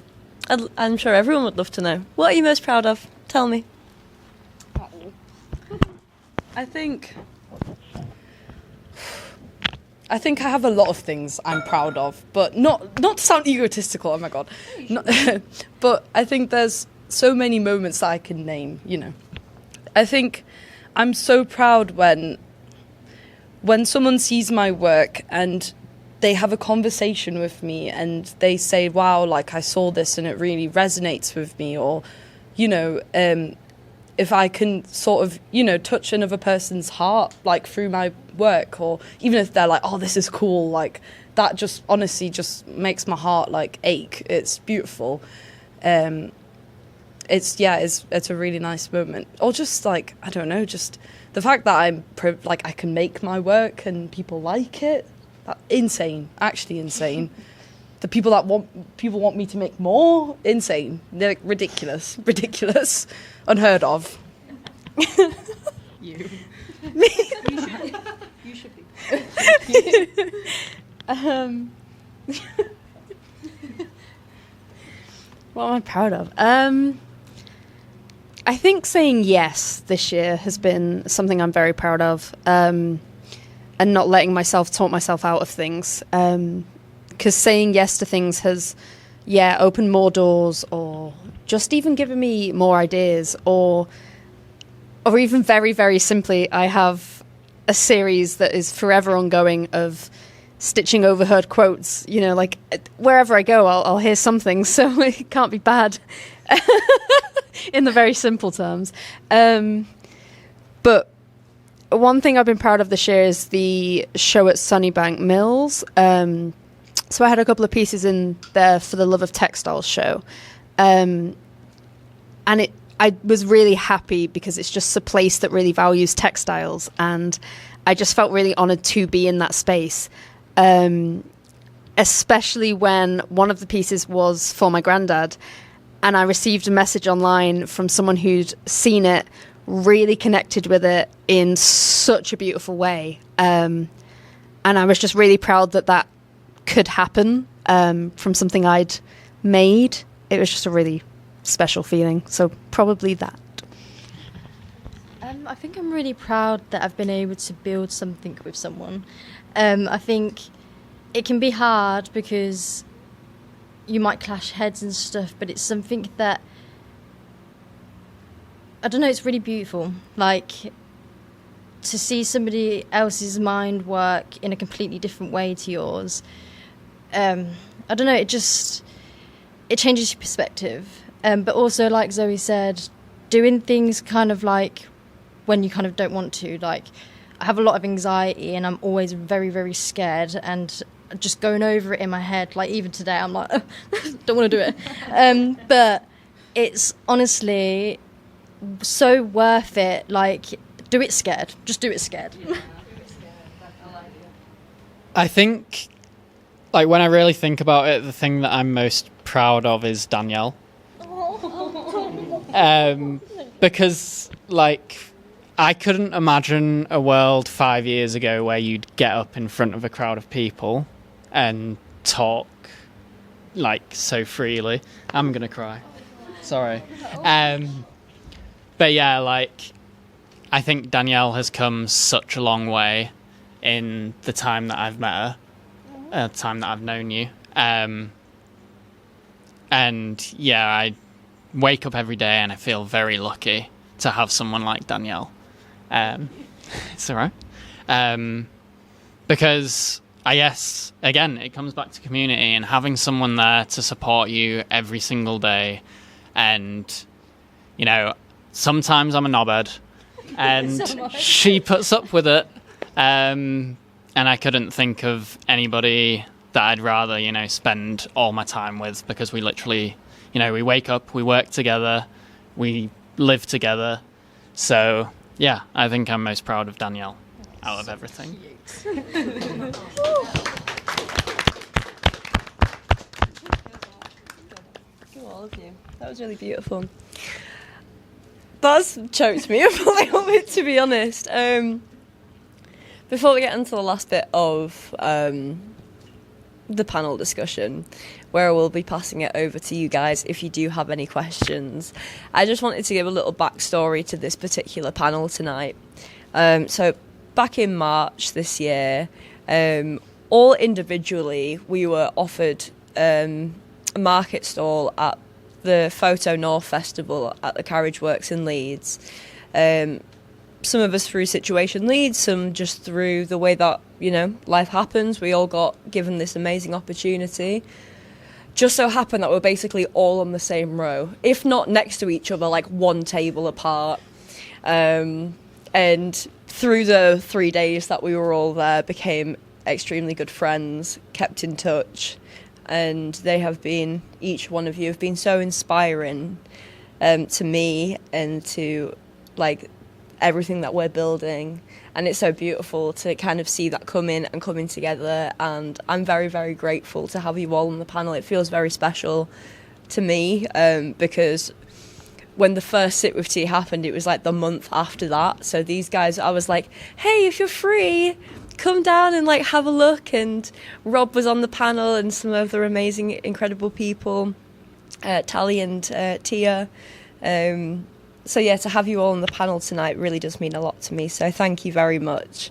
I'm sure everyone would love to know. What are you most proud of? Tell me. I think I have a lot of things I'm proud of, but not to sound egotistical, oh my god. But I think there's so many moments that I can name, you know. I think I'm so proud when someone sees my work and they have a conversation with me and they say, wow, like, I saw this and it really resonates with me. Or, you know, if I can sort of, you know, touch another person's heart, like, through my work, or even if they're like, oh, this is cool, like, that just honestly just makes my heart, like, ache. It's beautiful. It's a really nice moment. Or just, like, I don't know, just the fact that I can make my work and people like it. Insane, actually insane. The people want me to make more, insane. They're like, ridiculous, unheard of. You. Me. You should be. What am I proud of? I think saying yes this year has been something I'm very proud of, and not letting myself talk myself out of things. Because saying yes to things has, opened more doors, or just even given me more ideas, or even very, very simply, I have a series that is forever ongoing of stitching overheard quotes. You know, like wherever I go, I'll hear something, so it can't be bad. In the very simple terms. But one thing I've been proud of this year is the show at Sunnybank Mills. So I had a couple of pieces in there for the Love of Textiles show. And I was really happy because it's just a place that really values textiles. And I just felt really honoured to be in that space. Especially when one of the pieces was for my granddad. And I received a message online from someone who'd seen it, really connected with it in such a beautiful way. And I was just really proud that could happen from something I'd made. It was just a really special feeling. So probably that. I think I'm really proud that I've been able to build something with someone. I think it can be hard because you might clash heads and stuff, but it's something that, I don't know, it's really beautiful. Like, to see somebody else's mind work in a completely different way to yours, I don't know, it changes your perspective. But also, like Zoe said, doing things kind of like when you kind of don't want to. Like, I have a lot of anxiety and I'm always very, very scared, and just going over it in my head, like even today I'm like, don't want to do it. But it's honestly so worth it. Like, do it scared. Just do it scared. I think, like, when I really think about it, the thing that I'm most proud of is Danielle. Because, like, I couldn't imagine a world 5 years ago where you'd get up in front of a crowd of people and talk, like, so freely. I'm gonna cry. Sorry. But yeah, like, I think Danielle has come such a long way in the time that I've met her, the time that I've known you. And yeah, I wake up every day and I feel very lucky to have someone like Danielle. It's all right. Because I guess, again, it comes back to community and having someone there to support you every single day. And, you know, sometimes I'm a knobhead and she puts up with it. And I couldn't think of anybody that I'd rather, you know, spend all my time with, because we literally, you know, we wake up, we work together, we live together. So, yeah, I think I'm most proud of Danielle out of everything. All of you. That was really beautiful. That's choked me up a little bit, to be honest. Before we get into the last bit of the panel discussion, where we'll be passing it over to you guys if you do have any questions, I just wanted to give a little backstory to this particular panel tonight. So back in March this year, all individually, we were offered a market stall at the Photo North Festival at the Carriage Works in Leeds. Some of us through Situation Leeds, some just through the way that, you know, life happens. We all got given this amazing opportunity. Just so happened that we're basically all on the same row, if not next to each other, like one table apart. And through the 3 days that we were all there, became extremely good friends, kept in touch. And they have been, each one of you have been so inspiring to me and to, like, everything that we're building. And it's so beautiful to kind of see that coming together. And I'm very, very grateful to have you all on the panel. It feels very special to me because when the first Sit With Tea happened, it was like the month after that. So these guys, I was like, hey, if you're free, come down and like have a look. And Rob was on the panel and some other amazing, incredible people, Tally and Tia. So yeah, to have you all on the panel tonight really does mean a lot to me. So thank you very much.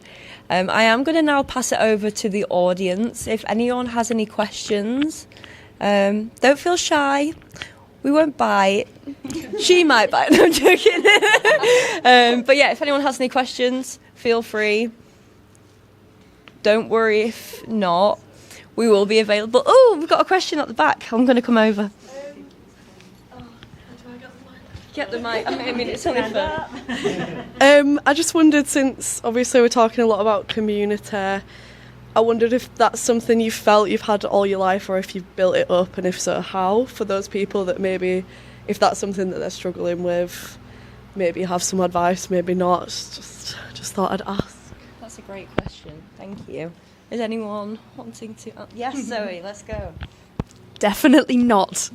I am going to now pass it over to the audience. If anyone has any questions, don't feel shy. We won't bite. She might bite. No, I'm joking. But yeah, if anyone has any questions, feel free. Don't worry if not. We will be available. Oh, we've got a question at the back. I'm going to come over. Get the mic. I mean, it's only for... I just wondered, since obviously we're talking a lot about community, I wondered if that's something you've felt you've had all your life, or if you've built it up, and if so, how, for those people that maybe, if that's something that they're struggling with, maybe have some advice, maybe not. Just thought I'd ask. That's a great question. Thank you. Is anyone wanting to... yes, Zoe, let's go. Definitely not.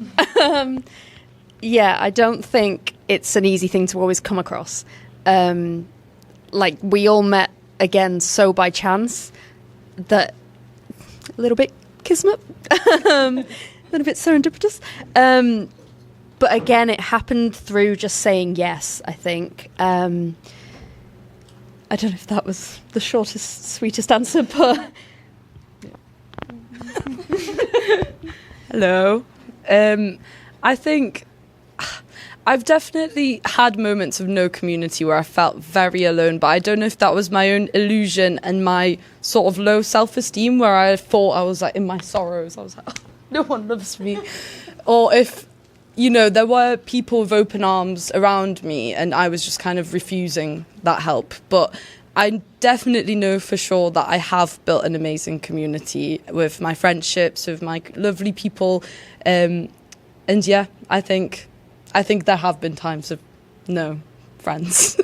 Yeah, I don't think it's an easy thing to always come across. Like, we all met again so by chance that a little bit kismet, a little bit serendipitous. But again, it happened through just saying yes, I think. I don't know if that was the shortest, sweetest answer, but... Hello. I think I've definitely had moments of no community where I felt very alone, but I don't know if that was my own illusion and my sort of low self-esteem, where I thought I was like in my sorrows, I was like, oh, no one loves me. Or if, there were people with open arms around me and I was just kind of refusing that help. But I definitely know for sure that I have built an amazing community with my friendships, with my lovely people. And yeah, I think there have been times of no friends.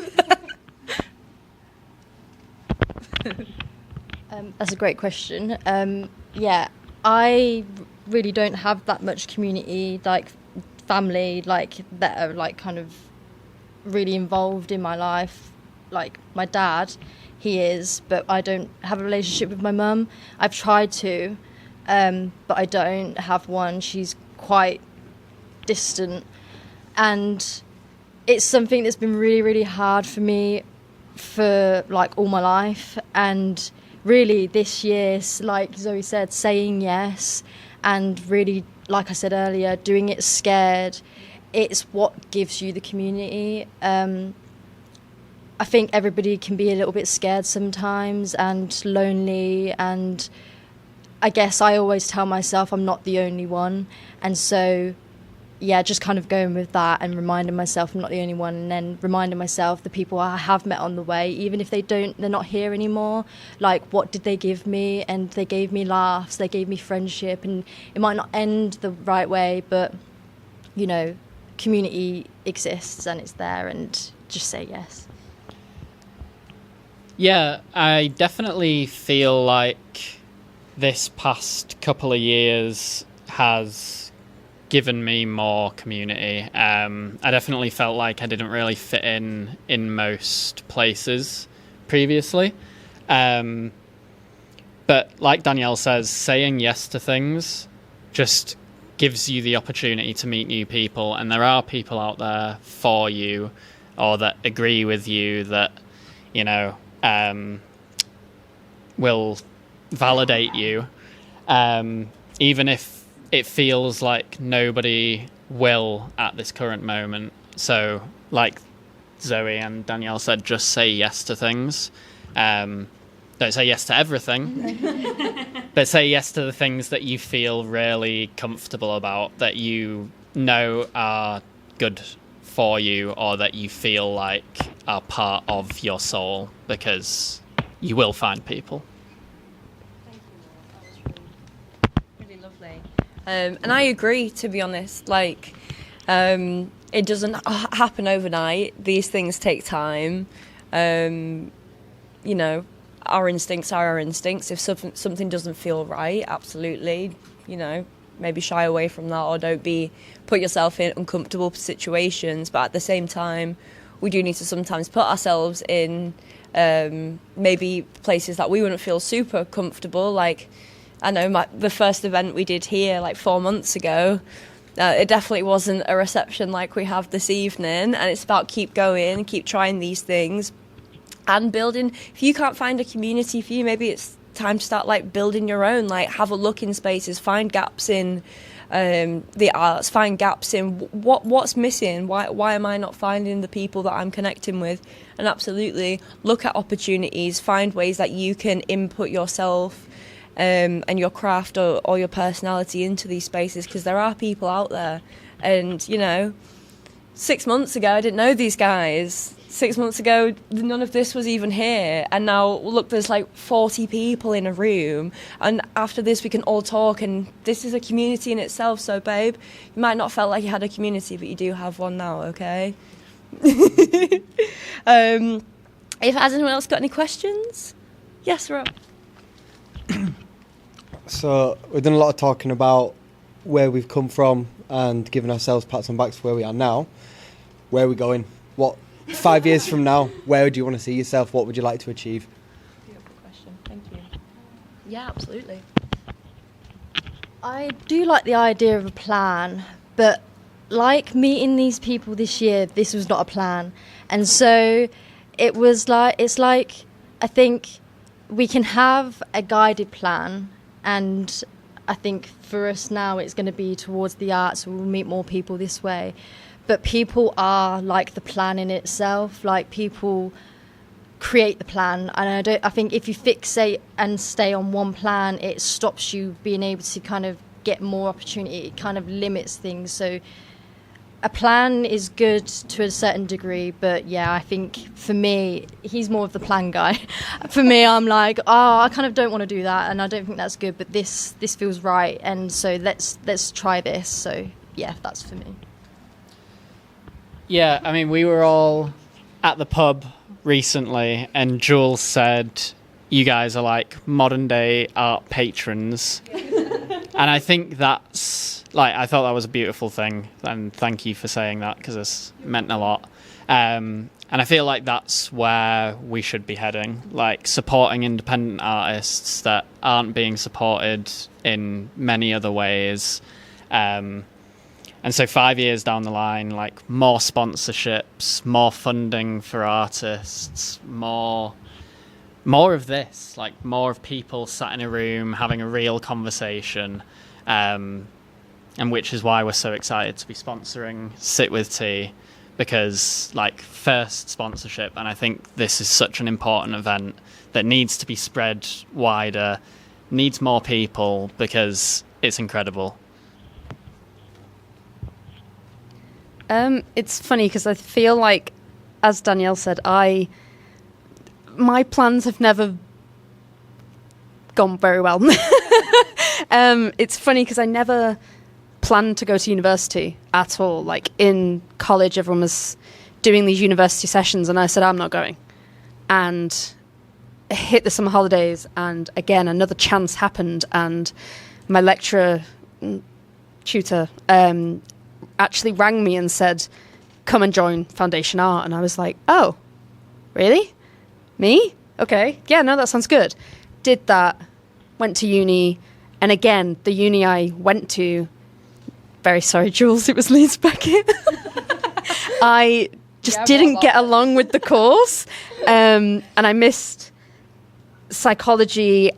That's a great question. Yeah, I really don't have that much community, like family, like that are like kind of really involved in my life. Like my dad, he is, but I don't have a relationship with my mum. I've tried to, but I don't have one. She's quite distant. And it's something that's been really, really hard for me for like all my life. And really this year, like Zoe said, saying yes and really, like I said earlier, doing it scared, it's what gives you the community. I think everybody can be a little bit scared sometimes and lonely, and I guess I always tell myself I'm not the only one. And so yeah, just kind of going with that and reminding myself I'm not the only one, and then reminding myself the people I have met on the way, even if they're not here anymore, like what did they give me? And they gave me laughs, they gave me friendship, and it might not end the right way, but community exists and it's there, and just say yes. Yeah, I definitely feel like this past couple of years has given me more community. I definitely felt like I didn't really fit in most places previously. But like Danielle says, saying yes to things just gives you the opportunity to meet new people, and there are people out there for you or that agree with you that, will validate you, even if it feels like nobody will at this current moment. So, like Zoe and Danielle said, just say yes to things. Don't say yes to everything, but say yes to the things that you feel really comfortable about, that you know are good for you, or that you feel like are part of your soul, because you will find people. Really lovely. And I agree, to be honest. Like, it doesn't happen overnight. These things take time. Our instincts are our instincts. If something doesn't feel right, absolutely, maybe shy away from that, or don't put yourself in uncomfortable situations. But at the same time, we do need to sometimes put ourselves in maybe places that we wouldn't feel super comfortable. Like, I know the first event we did here like 4 months ago, It definitely wasn't a reception like we have this evening, and it's about keep going, keep trying these things, and building. If you can't find a community for you, maybe it's time to start like building your own. Like, have a look in spaces, find gaps in the arts, find gaps in what's missing. Why am I not finding the people that I'm connecting with? And absolutely look at opportunities, find ways that you can input yourself and your craft or your personality into these spaces, because there are people out there. And, you know, 6 months ago, I didn't know these guys. 6 months ago, none of this was even here. And now, look, there's like 40 people in a room. And after this, we can all talk. And this is a community in itself. So, babe, you might not felt like you had a community, but you do have one now, okay? If has anyone else got any questions? Yes, Rob. So we've done a lot of talking about where we've come from and giving ourselves pats on backs for where we are now. Where are we going? What 5 years from now? Where do you want to see yourself? What would you like to achieve? Beautiful question. Thank you. Yeah, absolutely. I do like the idea of a plan, but like meeting these people this year, this was not a plan. And so it's like, I think we can have a guided plan, and I think for us now it's going to be towards the arts. We'll meet more people this way. But people are like the plan in itself. Like, people create the plan, and I think if you fixate and stay on one plan, it stops you being able to kind of get more opportunity. It kind of limits things. So a plan is good to a certain degree, but yeah, I think for me, he's more of the plan guy. For me, I'm like, I kind of don't want to do that, and I don't think that's good, but this feels right, and so let's try this. So yeah, that's for me. Yeah, I mean, we were all at the pub recently, and Jules said, you guys are like modern day art patrons. And I think that's, like, I thought that was a beautiful thing, and thank you for saying that, because it's meant a lot. And I feel like that's where we should be heading, like supporting independent artists that aren't being supported in many other ways. And so 5 years down the line, like, more sponsorships, more funding for artists, more of this, like more of people sat in a room having a real conversation, and which is why we're so excited to be sponsoring Sit With Tee, because, like, first sponsorship, and I think this is such an important event that needs to be spread wider, needs more people, because it's incredible. It's funny because I feel like, as Danielle said, my plans have never gone very well. It's funny because I never planned to go to university at all. Like, in college, everyone was doing these university sessions, and I said, I'm not going. And I hit the summer holidays, and again, another chance happened, and my lecturer, tutor, actually rang me and said, come and join Foundation Art. And I was like, oh, really? Me? Okay. Yeah, no, that sounds good. Did that, went to uni. And again, the uni I went to, very sorry, Jules, it was Leeds Beckett. I just didn't get along with the course. And I missed psychology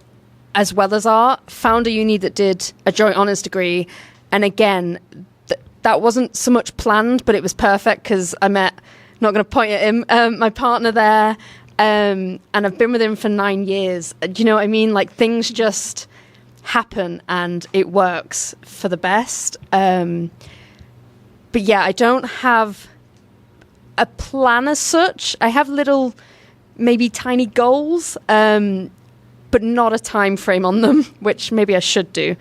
as well as art. Found a uni that did a joint honours degree. And again, that wasn't so much planned, but it was perfect because I met, not going to point at him, my partner there, and I've been with him for 9 years. Do you know what I mean? Like, things just happen and it works for the best. But yeah, I don't have a plan as such. I have little, maybe tiny goals, but not a time frame on them, which maybe I should do.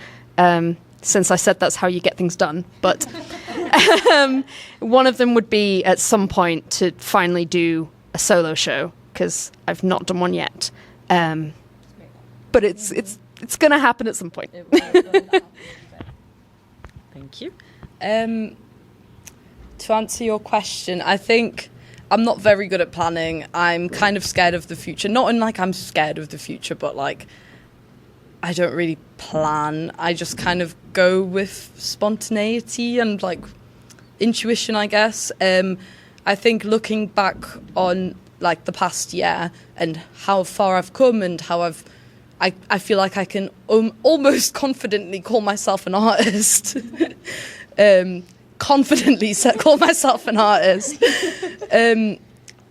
Since I said that's how you get things done. But one of them would be at some point to finally do a solo show, because I've not done one yet. But it's going to happen at some point. Thank you. To answer your question, I think I'm not very good at planning. I'm kind of scared of the future. Not in like I'm scared of the future, but like I don't really plan. I just kind of go with spontaneity and like intuition, I guess. I think looking back on like the past year and how far I've come and how I feel like I can almost confidently call myself an artist. Confidently call myself an artist.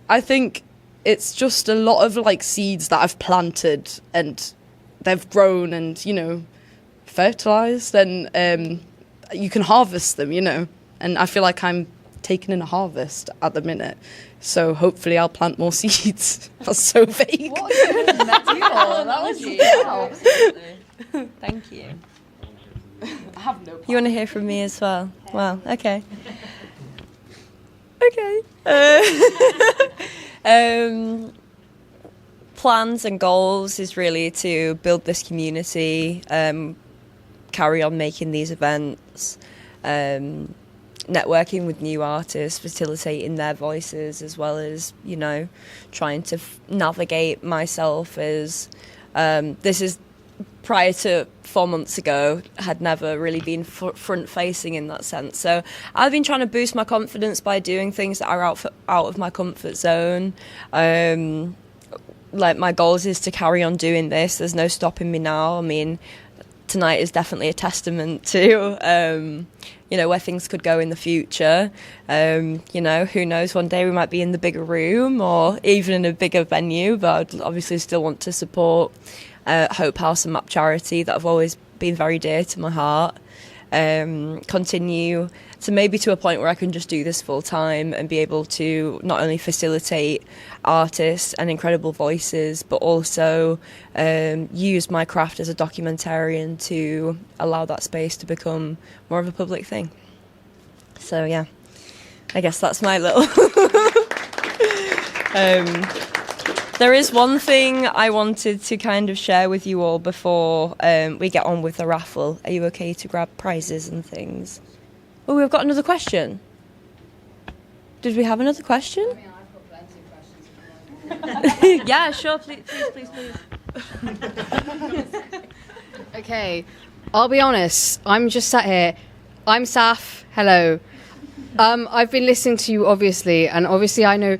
I think it's just a lot of like seeds that I've planted and they've grown and, you know, fertilized, and you can harvest them, you know. And I feel like I'm taking in a harvest at the minute. So hopefully I'll plant more seeds. That's so vague. What a good metaphor. That was wow. Absolutely. Thank you. I have no plan. You want to hear from me as well? Wow, okay. Okay. Plans and goals is really to build this community, carry on making these events, networking with new artists, facilitating their voices, as well as, you know, trying to navigate myself as this is prior to 4 months ago, had never really been front facing in that sense. So I've been trying to boost my confidence by doing things that are out of my comfort zone. Like my goals is to carry on doing this. There's no stopping me now. I mean, tonight is definitely a testament to you know, where things could go in the future. You know, who knows, one day we might be in the bigger room or even in a bigger venue, but I'd obviously still want to support Hope House and Map Charity that have always been very dear to my heart. Continue to maybe to a point where I can just do this full time and be able to not only facilitate artists and incredible voices, but also use my craft as a documentarian to allow that space to become more of a public thing. So yeah, I guess that's my little... There is one thing I wanted to kind of share with you all before we get on with the raffle. Are you okay to grab prizes and things? Oh, we've got another question. Did we have another question? I mean, I've got plenty of questions. Yeah, sure, please. Okay, I'll be honest. I'm just sat here. I'm Saf. Hello. I've been listening to you, obviously, and obviously I know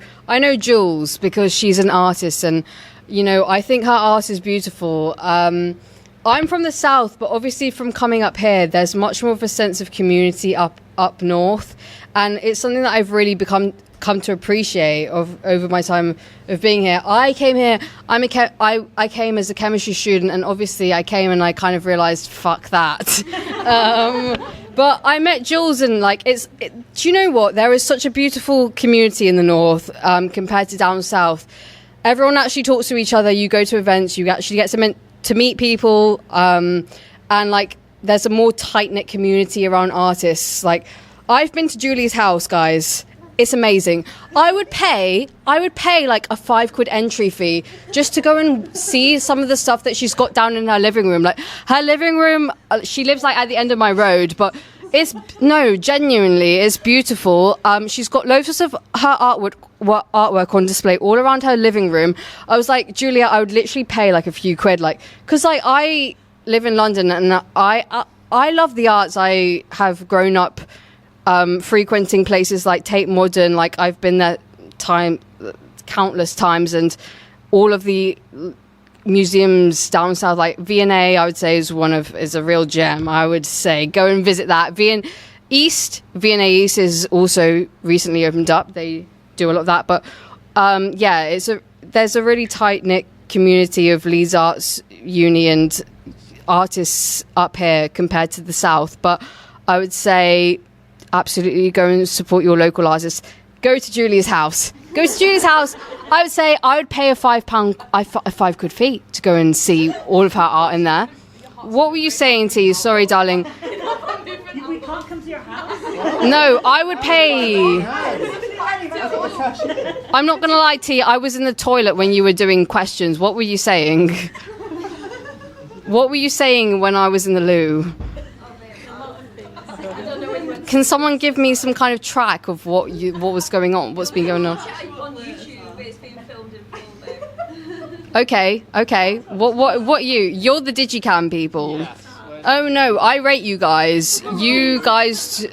Jules because she's an artist, and you know I think her art is beautiful. I'm from the south, but obviously from coming up here, there's much more of a sense of community up north, and it's something that I've really come to appreciate over my time of being here. I came here. I came as a chemistry student, and obviously I came and I kind of realised, fuck that. But I met Jules, and do you know what? There is such a beautiful community in the north compared to down south. Everyone actually talks to each other. You go to events, you actually get to meet people, and there's a more tight-knit community around artists. Like, I've been to Julie's house, guys. It's amazing. I would pay like a £5 entry fee just to go and see some of the stuff that she's got down in her living room. Like her living room, she lives like at the end of my road, but genuinely, it's beautiful. She's got loads of her artwork on display all around her living room. I was like, Julia, I would literally pay like a few quid, because I live in London and I love the arts. I have grown up frequenting places like Tate Modern. Like I've been there countless times, and all of the museums down south, like V&A, I would say is a real gem. I would say go and visit that. V&A East is also recently opened up. They do a lot of that, but there's a really tight knit community of Leeds Arts Uni and artists up here compared to the south. But I would say absolutely go and support your local artists. Go to Julie's house. I would say I would pay a £5 fee to go and see all of her art in there. What were you saying, Tee? Sorry, darling. We can't come to your house. No, I would pay. I'm not going to lie, Tee. I was in the toilet when you were doing questions. What were you saying? What were you saying when I was in the loo? Can someone give me some kind of track of what was going on? What's been going on? On YouTube, it's been filmed in full. Okay. What you? You're the Digicam people. Yes. Oh no, I rate you guys. You guys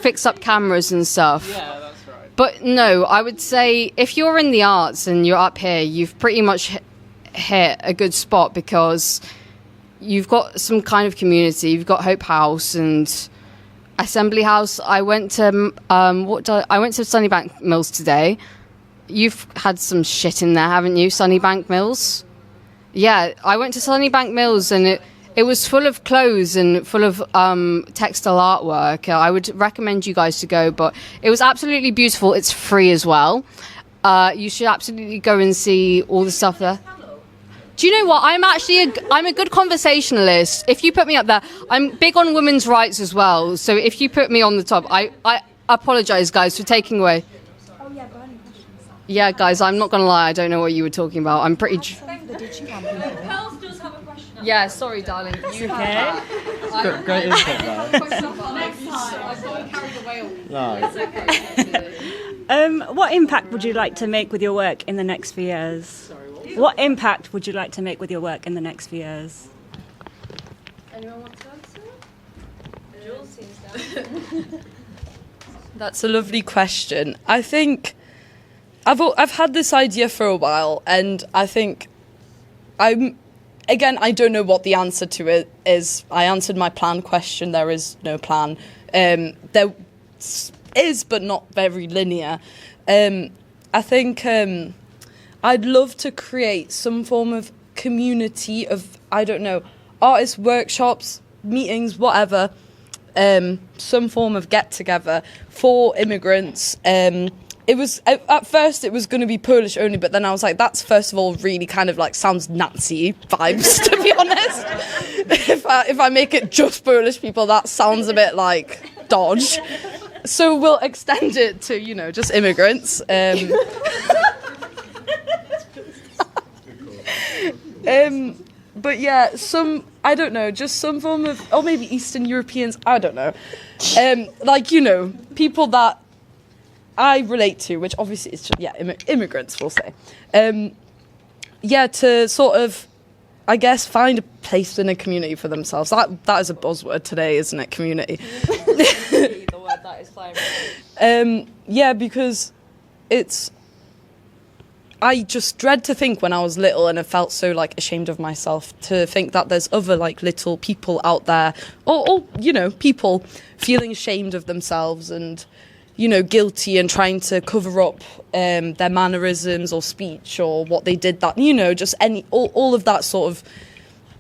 fix up cameras and stuff. Yeah, that's right. But no, I would say if you're in the arts and you're up here, you've pretty much hit a good spot because you've got some kind of community. You've got Hope House and Assembly House. I went to I went to Sunnybank Mills today. You've had some shit in there, haven't you, Sunnybank Mills? Yeah, I went to Sunnybank Mills and it was full of clothes and full of textile artwork. I would recommend you guys to go, but it was absolutely beautiful. It's free as well. You should absolutely go and see all the stuff there. Do you know what? I'm a good conversationalist. If you put me up there, I'm big on women's rights as well. So if you put me on the top, I apologise, guys, for taking away. Oh yeah, burning questions. Yeah, guys, I'm not going to lie. I don't know what you were talking about. I'm pretty... Pearls does have a question. Yeah, sorry, darling. You okay. Great input, though. I've got carried away. No. What impact would you like to make with your work in the next few years? What impact would you like to make with your work in the next few years? Anyone want to answer? Jules seems down. That's a lovely question. I think I've had this idea for a while, and I think I don't know what the answer to it is. I answered my plan question. There is no plan. There is, but not very linear. I think I'd love to create some form of community of, I don't know, artist workshops, meetings, whatever, some form of get-together for immigrants. It was at first it was going to be Polish only, but then I was like, that's first of all really kind of like sounds Nazi vibes, to be honest. If I make it just Polish people, that sounds a bit like dodge. So we'll extend it to just immigrants. But yeah, I don't know, just some form of, or maybe Eastern Europeans, I don't know. People that I relate to, which obviously is just, immigrants, we'll say. To sort of, I guess, find a place in a community for themselves. That is a buzzword today, isn't it? Community. The word that is flying. Because I just dread to think when I was little and I felt so like ashamed of myself to think that there's other like little people out there or people feeling ashamed of themselves and guilty and trying to cover up their mannerisms or speech or what they did that just all of that sort of,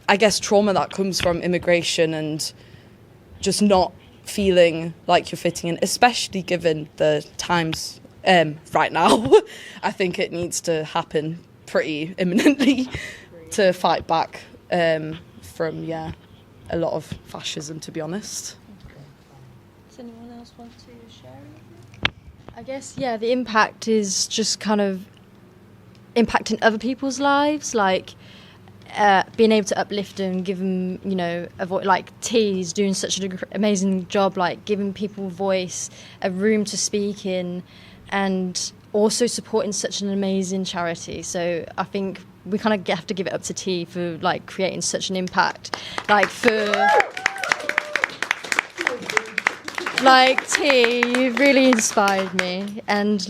I guess, trauma that comes from immigration and just not feeling like you're fitting in, especially given the times right now. I think it needs to happen pretty imminently to fight back from a lot of fascism, to be honest. Does anyone else want to share? I guess, the impact is just kind of impacting other people's lives, like being able to uplift them, give them, a voice. Like Tee's doing such an amazing job, like giving people a voice, a room to speak in, and also supporting such an amazing charity. So I think we kind of have to give it up to Tee for like creating such an impact. Tee, you've really inspired me, and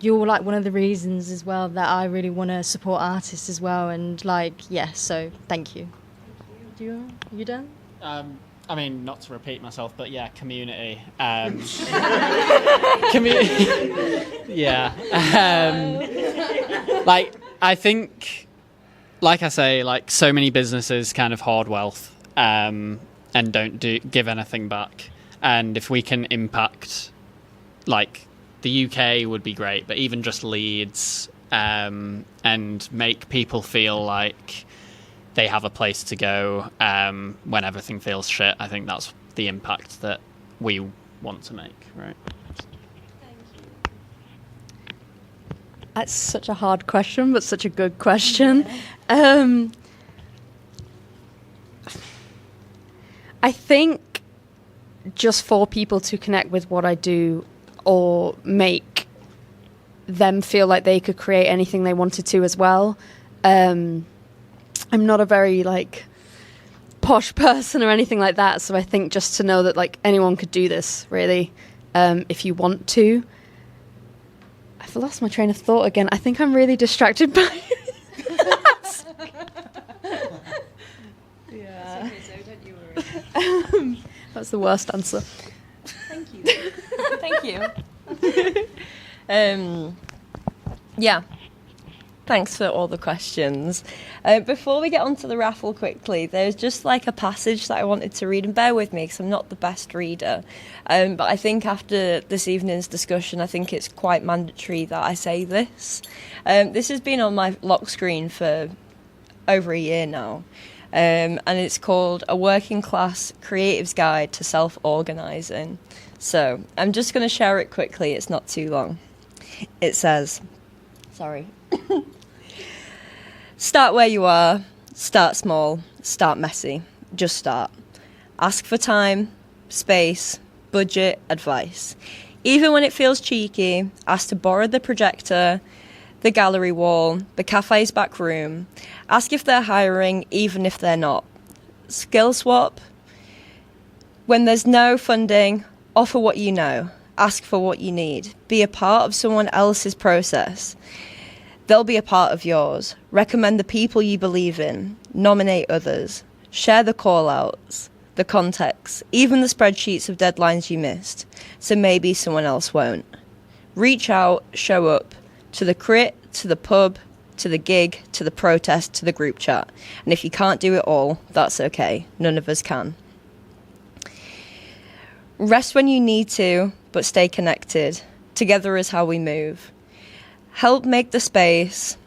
you're like one of the reasons as well that I really want to support artists as well. And so thank you. You done? I mean, not to repeat myself, but community. I think, like I say, so many businesses kind of hoard wealth and don't give anything back. And if we can impact, the UK would be great, but even just Leeds, and make people feel like they have a place to go when everything feels shit. I think that's the impact that we want to make, right? Thank you. That's such a hard question, but such a good question. I think just for people to connect with what I do or make them feel like they could create anything they wanted to as well. I'm not a very like posh person or anything like that, so I think just to know that like anyone could do this really, if you want to. I've lost my train of thought again. I think I'm really distracted by Yeah. That's the worst answer. Thank you. Thank you. Yeah. Thanks for all the questions. Before we get onto the raffle quickly, there's just like a passage that I wanted to read, and bear with me because I'm not the best reader. But I think after this evening's discussion, I think it's quite mandatory that I say this. This has been on my lock screen for over a year now. And it's called A Working Class Creative's Guide to Self-Organising. So I'm just going to share it quickly, it's not too long. It says, start where you are, start small, start messy, just start. Ask for time, space, budget, advice. Even when it feels cheeky, ask to borrow the projector, the gallery wall, the cafe's back room. Ask if they're hiring, even if they're not. Skill swap. When there's no funding, offer what you know. Ask for what you need. Be a part of someone else's process. They'll be a part of yours. Recommend the people you believe in. Nominate others. Share the call-outs, the context, even the spreadsheets of deadlines you missed, so maybe someone else won't. Reach out, show up, to the crit, to the pub, to the gig, to the protest, to the group chat. And if you can't do it all, that's okay. None of us can. Rest when you need to, but stay connected. Together is how we move. Help make the space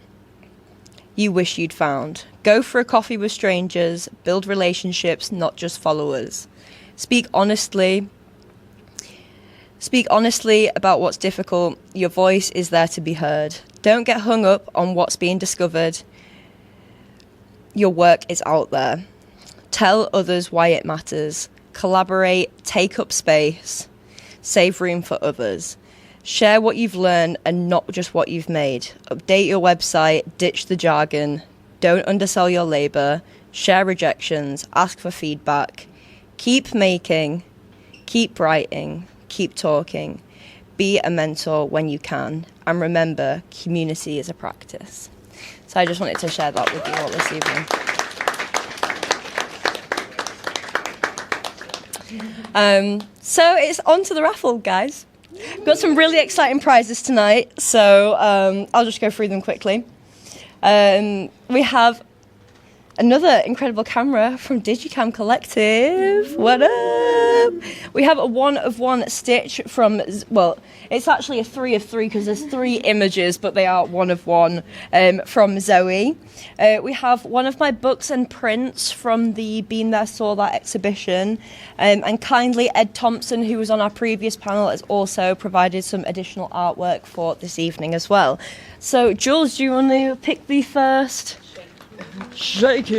you wish you'd found. Go for a coffee with strangers. Build relationships, not just followers. Speak honestly about what's difficult. Your voice is there to be heard. Don't get hung up on what's being discovered. Your work is out there. Tell others why it matters. Collaborate, take up space, save room for others. Share what you've learned and not just what you've made. Update your website, ditch the jargon. Don't undersell your labour. Share rejections, ask for feedback. Keep making, keep writing, keep talking. Be a mentor when you can. And remember, community is a practice. So I just wanted to share that with you all this evening. So it's on to the raffle, guys. Got some really exciting prizes tonight, so I'll just go through them quickly. We have another incredible camera from Digicam Collective. What up? We have a 1-of-1 stitch from, well, it's actually a 3-of-3 because there's 3 images, but they are 1-of-1 from Zoe. We have one of my books and prints from the Been There, Saw That exhibition. And kindly Ed Thompson, who was on our previous panel, has also provided some additional artwork for this evening as well. So, Jules, do you want to pick the first? Shaky.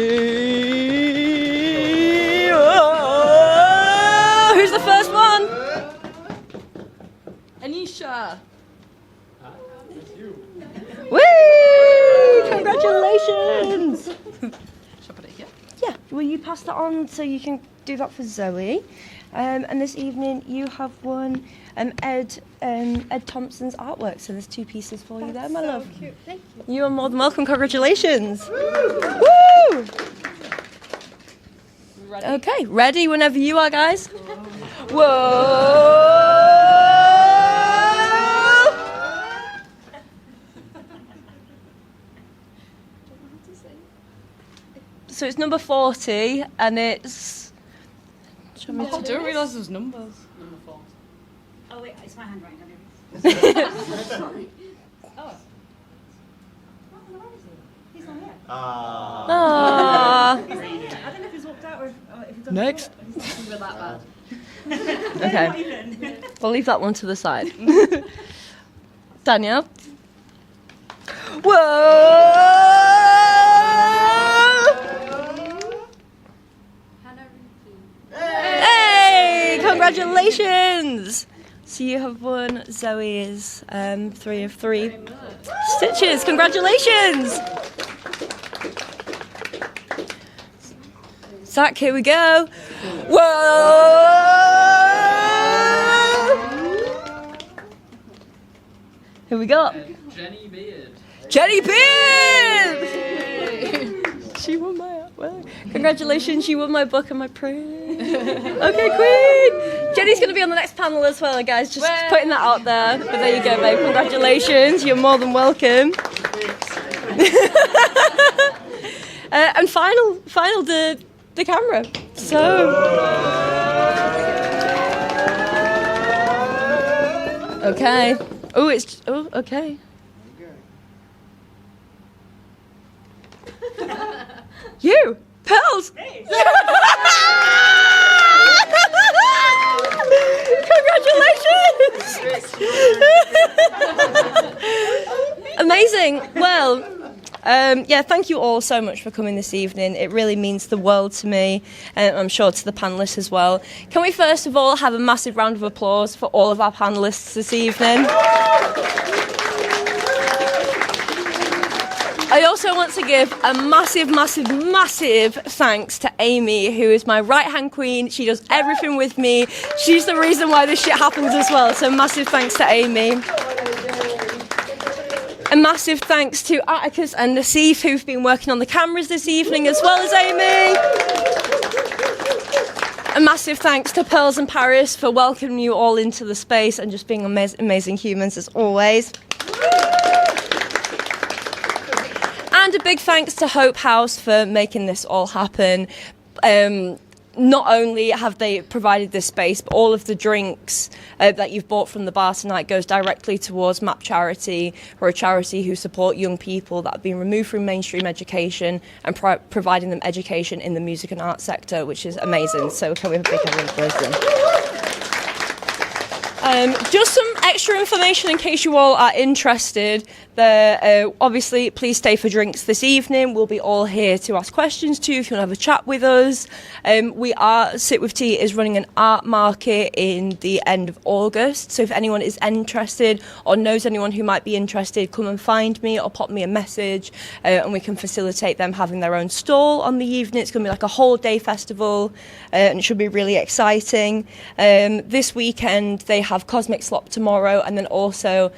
Oh, who's the first one? Anisha. Woo! Congratulations. Shall I put it here? Yeah, will you pass that on so you can do that for Zoe? And this evening you have won Ed Thompson's artwork. So there's 2 pieces for you there, my love. Cute. Thank you. You are more than welcome. Congratulations. Woo! Ready? Okay, ready whenever you are, guys. Whoa! So it's number 40, and it's. I didn't realise there was numbers. Number 4. Oh wait, it's my handwriting. He's not here. Aww. I don't know if he's walked out or if he's Next. We're that bad. Okay. We'll leave that one to the side. Danielle. Whoa! Hey! Congratulations! So you have won Zoe's 3 of 3 stitches. Congratulations! Zach, here we go. Whoa! Who we got? Jenny Beard. Jenny Beard! She won my artwork. Congratulations, you won my book and my print. Okay, Queen! Jenny's going to be on the next panel as well, guys. Just putting that out there. But there you go, babe. Congratulations. You're more than welcome. And final, the camera. So. Okay. Oh, okay. You, Pearls. Congratulations! Amazing. Well, thank you all so much for coming this evening. It really means the world to me, and I'm sure to the panellists as well. Can we first of all have a massive round of applause for all of our panellists this evening? I also want to give a massive thanks to Amy, who is my right-hand queen. She does everything with me. She's the reason why this shit happens as well, so massive thanks to Amy. A massive thanks to Atticus and Nassif, who've been working on the cameras this evening, as well as Amy. A massive thanks to Pearls and Paris for welcoming you all into the space and just being amazing humans as always. And a big thanks to Hope House for making this all happen. Not only have they provided this space, but all of the drinks that you've bought from the bar tonight goes directly towards MAP Charity, who are a charity who support young people that have been removed from mainstream education and providing them education in the music and art sector, which is amazing. So can we have a big hand for them? Just some extra information in case you all are interested. Obviously, please stay for drinks this evening. We'll be all here to ask questions to you if you want to have a chat with us. Sit With Tea is running an art market in the end of August. So if anyone is interested or knows anyone who might be interested, come and find me or pop me a message and we can facilitate them having their own stall on the evening. It's going to be like a whole day festival and it should be really exciting. This weekend they have Cosmic Slop tomorrow and then also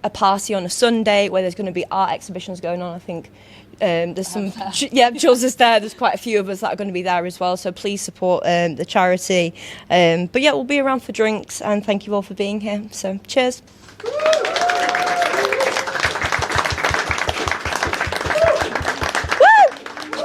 a party on a Sunday where there's going to be art exhibitions going on. I think there's some... Jules is there. There's quite a few of us that are going to be there as well, so please support the charity. But yeah, we'll be around for drinks and thank you all for being here. So cheers.